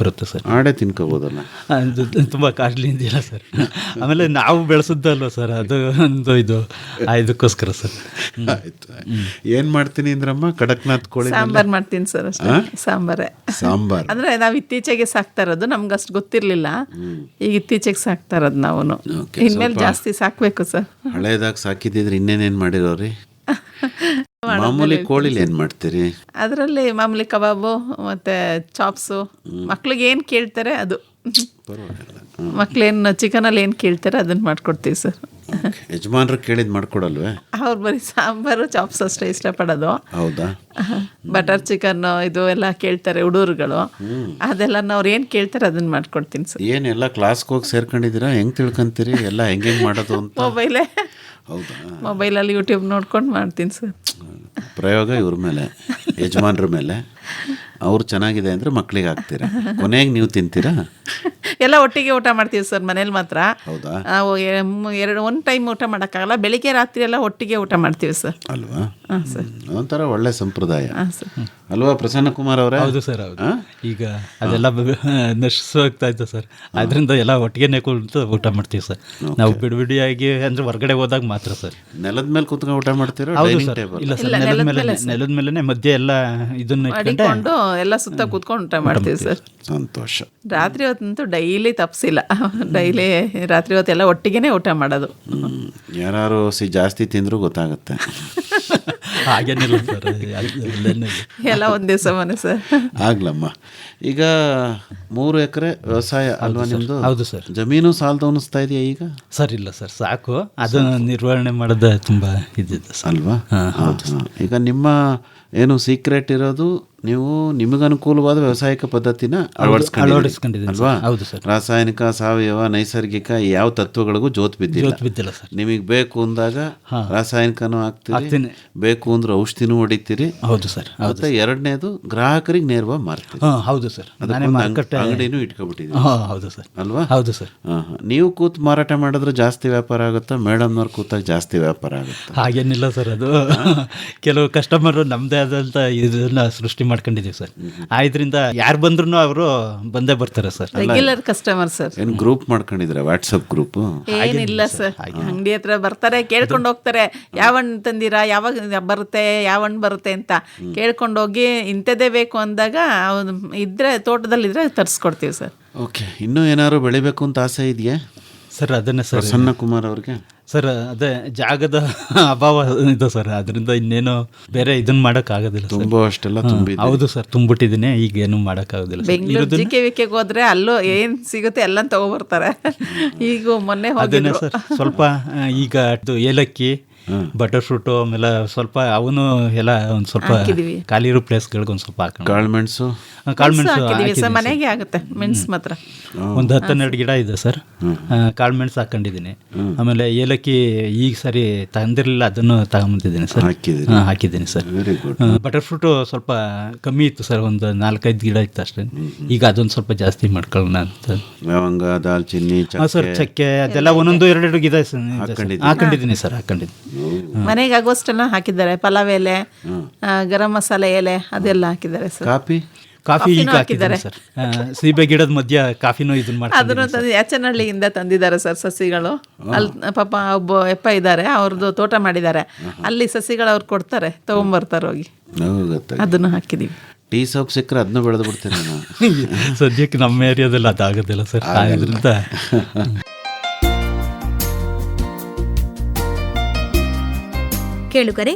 ಬರುತ್ತೆ ಸರ್. ಆಡೇ ತಿನ್ಕೋಬೋದಲ್ಲ? ಅದು ತುಂಬ ಕಾಸ್ಟ್ಲಿ ಇದೆಯಲ್ಲ ಸರ್. ಆಮೇಲೆ ನಾವು ಬೆಳೆಸಿದ್ದಲ್ವ ಸರ್, ಅದು ಒಂದು ಇದಕ್ಕೋಸ್ಕರ ಸರ್. ಆಯ್ತು. ಏನು ಮಾಡ್ತೀನಿ ಅಂದ್ರಮ್ಮ? ಕಡಕ್ನಾಥ್ ಕೋಳಿ ಸಾಂಬಾರ್ ಮಾಡ್ತೀನಿ ಸರ್, ಅಷ್ಟೇ. ಸಾಂಬಾರ್ ಅಂದ್ರೆ ನಾವು ಇತ್ತೀಚೆಗೆ ಸಾಕ್ತಾ ಇರೋದು, ನಮ್ಗೆ ಅಷ್ಟು ಗೊತ್ತಿರಲಿಲ್ಲ, ಈಗ ಇತ್ತೀಚೆಗೆ ಸಾಕ್ತಾ ಇರೋದು ನಾವು. ಇನ್ಮೇಲೆ ಜಾಸ್ತಿ ಸಾಕ್ಬೇಕು ಸರ್. ಹಳೇದಾಗ ಸಾಕಿದ್ರೆ ಇನ್ನೇನೇನು ಮಾಡಿರೋರಿ? ಮಾಮೂಲಿ ಕೋಳಿಲಿ ಏನು ಮಾಡ್ತೀರಿ? ಅದರಲ್ಲಿ ಮಾಮೂಲಿ ಕಬಾಬು ಮತ್ತೆ ಚಾಪ್ಸು, ಮಕ್ಳಿಗೆ ಏನು ಕೇಳ್ತಾರೆ ಅದು. ಮಕ್ಳೇನು ಚಿಕನಲ್ಲಿ ಏನು ಕೇಳ್ತಾರೆ ಅದನ್ನ ಮಾಡ್ಕೊಡ್ತೀವಿ ಸರ್. ಯಜಮಾನ್ರು ಕೇಳಿದ್ ಮಾಡ್ಕೊಡಲ್ವೇ? ಅವ್ರು ಬರೀ ಸಾಂಬಾರು ಚಾಪ್ಸ್ ಅಷ್ಟೇ ಇಷ್ಟಪಡೋದು. ಹೌದಾ? ಬಟರ್ ಚಿಕನ್ ಇದು ಎಲ್ಲ ಕೇಳ್ತಾರೆ ಹುಡುಗರುಗಳು, ಅದೆಲ್ಲ ಅವ್ರು ಏನು ಕೇಳ್ತಾರೆ ಅದನ್ನ ಮಾಡ್ಕೊಡ್ತೀನಿ ಸರ್. ಏನೆಲ್ಲ ಕ್ಲಾಸ್ಗೆ ಹೋಗಿ ಸೇರ್ಕೊಂಡಿದ್ದೀರಾ? ಹೆಂಗೆ ತಿಳ್ಕೊಂತೀರಿ ಎಲ್ಲ ಹೆಂಗೆ ಮಾಡೋದು ಅಂತ? ಮೊಬೈಲೇ. ಹೌದಾ? ಮೊಬೈಲಲ್ಲಿ ಯೂಟ್ಯೂಬ್ ನೋಡ್ಕೊಂಡು ಮಾಡ್ತೀನಿ ಸರ್. ಪ್ರಯೋಗ ಇವ್ರ ಮೇಲೆ, ಯಜಮಾನ್ರ ಮೇಲೆ. ಅವ್ರು ಚೆನ್ನಾಗಿದೆ ಅಂದರೆ ಮಕ್ಳಿಗೆ ಹಾಕ್ತೀರಾ, ಕೊನೆಗೆ ನೀವು ತಿಂತೀರಾ? ಎಲ್ಲ ಒಟ್ಟಿಗೆ ಊಟ ಮಾಡ್ತೀವಿ ಸರ್ ಮನೇಲಿ ಮಾತ್ರ. ಹೌದಾ? ಒಂದು ಟೈಮ್ ಊಟ ಮಾಡೋಕ್ಕಾಗಲ್ಲ, ಬೆಳಿಗ್ಗೆ ರಾತ್ರಿ ಎಲ್ಲ ಒಟ್ಟಿಗೆ ಊಟ ಮಾಡ್ತೀವಿ ಸರ್. ಅಲ್ವಾ? ಹಾಂ ಸರ್. ಒಂಥರ ಒಳ್ಳೆ ಸಂಪ್ರದಾಯ ಸರ್. ಅಲ್ವಾ ಪ್ರಸನ್ನ ಕುಮಾರ್ ಅವರೇ? ಹೌದು ಸರ್, ಹೌದು. ಈಗ ಅದೆಲ್ಲ ನಶಿಸೋಗ್ತಾ ಇತ್ತು ಸರ್, ಅದರಿಂದ ಎಲ್ಲ ಒಟ್ಟಿಗೆ ಕುಳಿತು ಊಟ ಮಾಡ್ತೀವಿ ಸರ್. ನಾವು ಬಿಡಿಯಾಗಿ ಅಂದರೆ ಹೊರಗಡೆ ಹೋದಾಗ ಮಾತ್ರ ಸರ್. ನೆಲದ ಮೇಲೆ ಕೂತ್ಕೊಂಡು ಊಟ ಮಾಡ್ತೀರಾ? ಹೌದು ಸರ್. ಇಲ್ಲ ಸರ್, ನೆಲದ ಮೇಲೆ ಮಧ್ಯೆ ಎಲ್ಲ ಇದನ್ನ ಅಡಿಕೊಂಡು ಎಲ್ಲ ಸುತ್ತ ಕೂತ್ಕೊಂಡು ಊಟ ಮಾಡ್ತೀವಿ ಸರ್. ಸಂತೋಷ. ರಾತ್ರಿ ಹೊತ್ತಂತೂ ಡೈಲಿ ತಪ್ಸಿಲ್ಲ, ಡೈಲಿ ರಾತ್ರಿ ಹೊತ್ತೆಲ್ಲ ಒಟ್ಟಿಗೆನೇ ಊಟ ಮಾಡೋದು. ಯಾರು ಜಾಸ್ತಿ ತಿಂದರೂ ಗೊತ್ತಾಗುತ್ತೆ. ಹಾಗೇನಿಲ್ಲ ಸರ್, ಎಲ್ಲ ಒಂದ್ ದಿವಸ ಮನೆ ಸರ್. ಆಗ್ಲಮ್ಮ. ಈಗ 3 ಎಕರೆ ವ್ಯವಸಾಯ ಅಲ್ವಾ ನಿಮ್ದು? ಹೌದು ಸರ್. ಜಮೀನು ಸಾಲದ ಅನಿಸ್ತಾ ಇದೆಯಾ ಈಗ? ಸರ್ ಇಲ್ಲ ಸರ್, ಸಾಕು. ಅದನ್ನ ನಿರ್ವಹಣೆ ಮಾಡೋದು ತುಂಬಾ ಇದ್ದಿದ್ದು ಅಲ್ವಾ? ಹೌದು. ಈಗ ನಿಮ್ಮ ಏನು ಸೀಕ್ರೆಟ್ ಇರೋದು ನೀವು ನಿಮಗೆ ಅನುಕೂಲವಾದ ವ್ಯವಸಾಯಿಕ ಪದ್ಧತಿನ ಅಳವಡಿಸ್ಕೊಂಡಿದ್ದೀನಿ ಅಲ್ವಾ? ಸರ್. ಹೌದು ಸರ್. ರಾಸಾಯನಿಕ, ಸಾವಯವ, ನೈಸರ್ಗಿಕ ಯಾವ ತತ್ವಗಳಿಗೂ ಜೋತ್ ಬಿದ್ದಿಲ್ಲ. ಸರ್. ನಿಮಗೆ ಬೇಕು ಅಂದಾಗ ರಾಸಾಯನಿಕನೂ ಹಾಕ್ತೀರಿ, ಬೇಕು ಅಂದ್ರೆ ಔಷಧಿನೂ ಹೊಡಿತೀರಿ. ಹೌದು ಸರ್. ಮತ್ತೆ ಎರಡನೇದು ಗ್ರಾಹಕರಿಗೆ ನೇರವಾಗಿ ಮಾರ್ತೀರಿ. ಹೌದು ಸರ್. ಅಂಗಡಿನೂ ಇಟ್ಕೊಬಿಟ್ಟಿದ್ದೀರಿ. ಹೌದು ಸರ್. ಅಲ್ವಾ? ಹೌದು ಸರ್. ನೀವು ಕೂತ್ ಮಾರಾಟ ಮಾಡಿದ್ರೆ ಜಾಸ್ತಿ ವ್ಯಾಪಾರ ಆಗುತ್ತಾ, ಮೇಡಮ್ನವ್ರು ಕೂತಾಗ ಜಾಸ್ತಿ ವ್ಯಾಪಾರ ಆಗುತ್ತಾ? ಹಾಗೇನಿಲ್ಲ ಸರ್. ಅದು ಕೆಲವು ಕಸ್ಟಮರ್ ನಮ್ದೇ ಆದಂತ ಇದನ್ನ ಸೃಷ್ಟಿ ಮಾಡ್ಕೊಂಡಿದೀವಿ ಸರ್. ಆದ್ರಿಂದ ಯಾರು ಬಂದ್ರು ಅವರು ಬಂದೇ ಬರ್ತಾರೆ ಸರ್. Regular customer sir. ಏನು ಗ್ರೂಪ್ ಮಾಡ್ಕೊಂಡಿದ್ರೆ ವಾಟ್ಸಪ್ ಗ್ರೂಪ್? ಏನಿಲ್ಲ ಸರ್, ಅಂಗಡಿ ಹತ್ರ ಬರ್ತಾರೆ, ಕೇಳ್ಕೊಂಡು ಹೋಗ್ತಾರೆ, ಯಾವ ಹಣ್ಣು ತಂದಿರಾ, ಯಾವಾಗ ಬರುತ್ತೆ, ಯಾವ ಹಣ್ಣು ಬರುತ್ತೆ ಅಂತ ಕೇಳ್ಕೊಂಡೋಗಿ ಇಂಥದ್ದೇ ಬೇಕು ಅಂದಾಗ ಅವ್ನು ಇದ್ರೆ ತೋಟದಲ್ಲಿದ್ರೆ ತರಿಸ್ಕೊಡ್ತೀವಿ ಸರ್. ಓಕೆ. ಇನ್ನೂ ಏನಾದ್ರು ಬೆಳಿಬೇಕು ಅಂತ ಆಸೆ ಇದೆಯಾ ಸರ್? ಅದನ್ನೇ ಸರ್. ಪ್ರಸನ್ನ ಕುಮಾರ್ ಅವ್ರಿಗೆ ಸರ್ ಅದೇ ಜಾಗದ ಅಭಾವ ಇದೆ ಸರ್. ಅದರಿಂದ ಇನ್ನೇನು ಬೇರೆ ಇದನ್ನ ಮಾಡಕ್ ಆಗೋದಿಲ್ಲ. ತುಂಬಾ ಅಷ್ಟೆಲ್ಲ ತುಂಬಿದೆ. ಹೌದು ಸರ್, ತುಂಬಿಟ್ಟಿದ್ದೀನಿ. ಈಗ ಏನು ಮಾಡಕ್ ಆಗೋದಿಲ್ಲ. ಬೆಂಗಳೂರು JKVKಗೆ ಹೋದ್ರೆ ಅಲ್ಲೂ ಏನ್ ಸಿಗುತ್ತೆ ಎಲ್ಲ ತಗೋಬರ್ತಾರೆ. ಈಗ ಮೊನ್ನೆ ಅದನ್ನೇ ಹೋಗಿದ್ರು. ಸರ್ ಸ್ವಲ್ಪ ಈಗ ಅದು ಏಲಕ್ಕಿ, ಬಟರ್ ಫ್ರೂಟು, ಆಮೇಲೆ ಸ್ವಲ್ಪ ಅವನು ಎಲ್ಲ ಒಂದು ಸ್ವಲ್ಪ ಖಾಲಿ ಇರೋ ಪ್ಲೇಸ್ಗಳಿಗೆ ಒಂದು ಸ್ವಲ್ಪ ಹಾಕೋಣ. ಕಾಳುಮೆಣಸು ಹಾಕಿದೀವಿ ಸರ್, ಮನೆಗೆ ಆಗುತ್ತೆ ಮೆಣಸು ಮಾತ್ರ. ಒಂದು 10-12 ಗಿಡ ಇದೆ ಸರ್. ಕಾಳುಮೆಣಸು ಹಾಕೊಂಡಿದ್ದೀನಿ. ಆಮೇಲೆ ಏಲಕ್ಕಿ ಈಗ ಸರಿ ತಂದಿರಲಿಲ್ಲ, ಅದನ್ನು ತಗೊಂಬಂದಿದ್ದೀನಿ ಸರ್. ಹಾಕಿದ್ದೀನಿ ಸರ್. ಬಟರ್ ಫ್ರೂಟು ಸ್ವಲ್ಪ ಕಮ್ಮಿ ಇತ್ತು ಸರ್, ಒಂದು 4-5 ಗಿಡ ಇತ್ತು ಅಷ್ಟೇ. ಈಗ ಅದೊಂದು ಸ್ವಲ್ಪ ಜಾಸ್ತಿ ಮಾಡ್ಕೊಳ್ಳೋಣ ಅಂತ. ಲವಂಗ, ದಾಲ್ಚಿನ್ನಿ, ಸರ್ ಚಕ್ಕೆ ಅದೆಲ್ಲ ಒಂದೊಂದು 2 ಗಿಡ ಹಾಕೊಂಡಿದ್ದೀನಿ ಸರ್. ಮನೆಗೆ ಆಗೋಷ್ಟೆಲ್ಲ ಹಾಕಿದ್ದಾರೆ. ಪಲಾವ್ ಎಲೆ, ಗರಂ ಮಸಾಲೆ ಎಲೆ ಅದೆಲ್ಲ ಹಾಕಿದ್ದಾರೆ ಸರ್. ಕಾಫಿ ಈಗ ಹಾಕಿದ್ದಾರೆ ಸರ್. ಸೀಬೆ ಗಿಡದ ಮಧ್ಯ ಕಾಫಿನೂ ಇದನ್ನ ಮಾಡ್ತಾರೆ. ಅದನ್ನು ತಂದು ಯಾಚನಹಳ್ಳಿಯಿಂದ ತಂದಿದ್ದಾರೆ ಸರ್ ಸಸಿಗಳು. ಅಲ್ಲಿ ಪಾಪ ಒಬ್ಬ ಯಪ್ಪ ಇದ್ದಾರೆ, ಅವ್ರದ್ದು ತೋಟ ಮಾಡಿದ್ದಾರೆ. ಅಲ್ಲಿ ಸಸಿಗಳು ಅವ್ರು ಕೊಡ್ತಾರೆ, ತಗೊಂಬರ್ತಾರೆ ಹೋಗಿ. ಅದನ್ನು ಹಾಕಿದೀವಿ. ಟೀ ಸೊಪ್ಪು ಸಿಕ್ಕರೆ ಅದನ್ನು ಬೆಳೆದು ಬಿಡ್ತೀನಿ ನಾನು. ಸದ್ಯಕ್ಕೆ ನಮ್ಮ ಏರಿಯಾದಲ್ಲಿ ಅದಾಗೋದಿಲ್ಲ ಸರ್. ಅದರಿಂದ ಕೇಳುಗರೆ,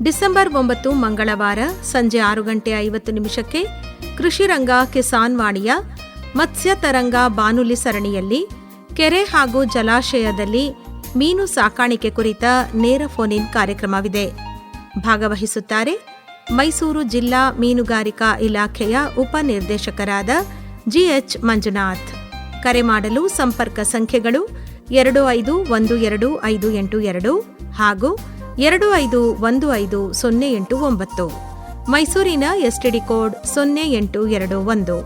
ಡಿಸೆಂಬರ್ 9 ಮಂಗಳವಾರ ಸಂಜೆ 6:50 ಕೃಷಿ ರಂಗ ಕಿಸಾನ್ ವಾಣಿಯ ಮತ್ಸ್ಯ ತರಂಗ ಬಾನುಲಿ ಸರಣಿಯಲ್ಲಿ ಕೆರೆ ಹಾಗೂ ಜಲಾಶಯದಲ್ಲಿ ಮೀನು ಸಾಕಾಣಿಕೆ ಕುರಿತ ನೇರ ಫೋನ್ ಇನ್ ಕಾರ್ಯಕ್ರಮವಿದೆ. ಭಾಗವಹಿಸುತ್ತಾರೆ ಮೈಸೂರು ಜಿಲ್ಲಾ ಮೀನುಗಾರಿಕಾ ಇಲಾಖೆಯ ಉಪನಿರ್ದೇಶಕರಾದ GH ಮಂಜುನಾಥ್. ಕರೆ ಮಾಡಲು ಸಂಪರ್ಕ ಸಂಖ್ಯೆಗಳು 2512-582 ಹಾಗೂ 2515-0889. ಮೈಸೂರಿನ STD ಕೋಡ್ 0821.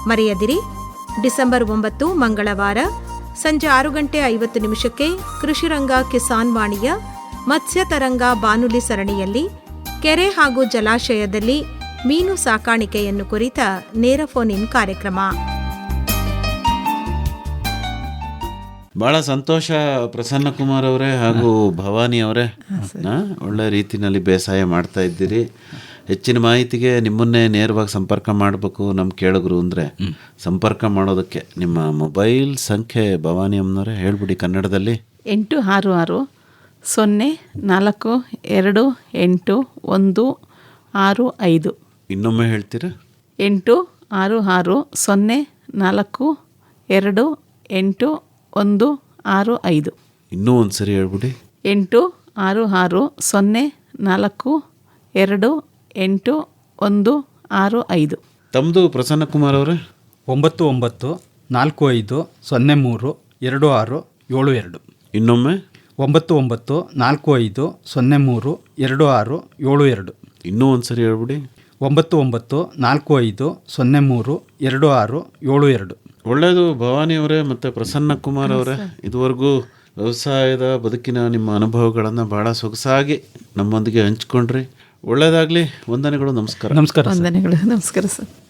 ಮರೆಯದಿರಿ, ಡಿಸೆಂಬರ್ 9 ಮಂಗಳವಾರ ಸಂಜೆ 6:50 ಕೃಷಿರಂಗ ಕಿಸಾನ್ ವಾಣಿಯ ಮತ್ಸ್ಯ ತರಂಗ ಬಾನುಲಿ ಸರಣಿಯಲ್ಲಿ ಕೆರೆ ಹಾಗೂ ಜಲಾಶಯದಲ್ಲಿ ಮೀನು ಸಾಕಾಣಿಕೆಯನ್ನು ಕುರಿತ ನೇರ ಫೋನ್ ಇನ್ ಕಾರ್ಯಕ್ರಮ. ಭಾಳ ಸಂತೋಷ ಪ್ರಸನ್ನ ಕುಮಾರ್ ಅವರೇ ಹಾಗೂ ಭವಾನಿ ಅವರೇ. ಒಳ್ಳೆ ರೀತಿಯಲ್ಲಿ ಬೇಸಾಯ ಮಾಡ್ತಾ ಇದ್ದೀರಿ. ಹೆಚ್ಚಿನ ಮಾಹಿತಿಗೆ ನಿಮ್ಮನ್ನೇ ನೇರವಾಗಿ ಸಂಪರ್ಕ ಮಾಡಬೇಕು ನಮ್ಮ ಕೇಳಿದ್ರು ಅಂದರೆ ಸಂಪರ್ಕ ಮಾಡೋದಕ್ಕೆ ನಿಮ್ಮ ಮೊಬೈಲ್ ಸಂಖ್ಯೆ ಭವಾನಿ ಅಮ್ಮನವರೇ ಹೇಳ್ಬಿಡಿ ಕನ್ನಡದಲ್ಲಿ. 866-028-165. ಇನ್ನೊಮ್ಮೆ ಹೇಳ್ತೀರಾ? 866-028-165. ಇನ್ನೂ ಒಂದು ಸರಿ ಹೇಳ್ಬಿಡಿ. 866-028-165. ತಮ್ಮದು ಪ್ರಸನ್ನ ಕುಮಾರ್ ಅವರೇ? 9945-2672. ಇನ್ನೊಮ್ಮೆ 9945-2672. ಇನ್ನೂ ಒಂದು ಸರಿ ಹೇಳ್ಬಿಡಿ. 9945-2672. ಒಳ್ಳೆಯದು ಭವಾನಿ ಅವರೇ ಮತ್ತು ಪ್ರಸನ್ನ ಕುಮಾರ್ ಅವರೇ, ಇದುವರೆಗೂ ವ್ಯವಸಾಯದ ಬದುಕಿನ ನಿಮ್ಮ ಅನುಭವಗಳನ್ನು ಭಾಳ ಸೊಗಸಾಗಿ ನಮ್ಮೊಂದಿಗೆ ಹಂಚ್ಕೊಂಡ್ರಿ. ಒಳ್ಳೆಯದಾಗಲಿ. ವಂದನೆಗಳು. ನಮಸ್ಕಾರ. ನಮಸ್ಕಾರ. ವಂದನೆಗಳು. ನಮಸ್ಕಾರ ಸರ್.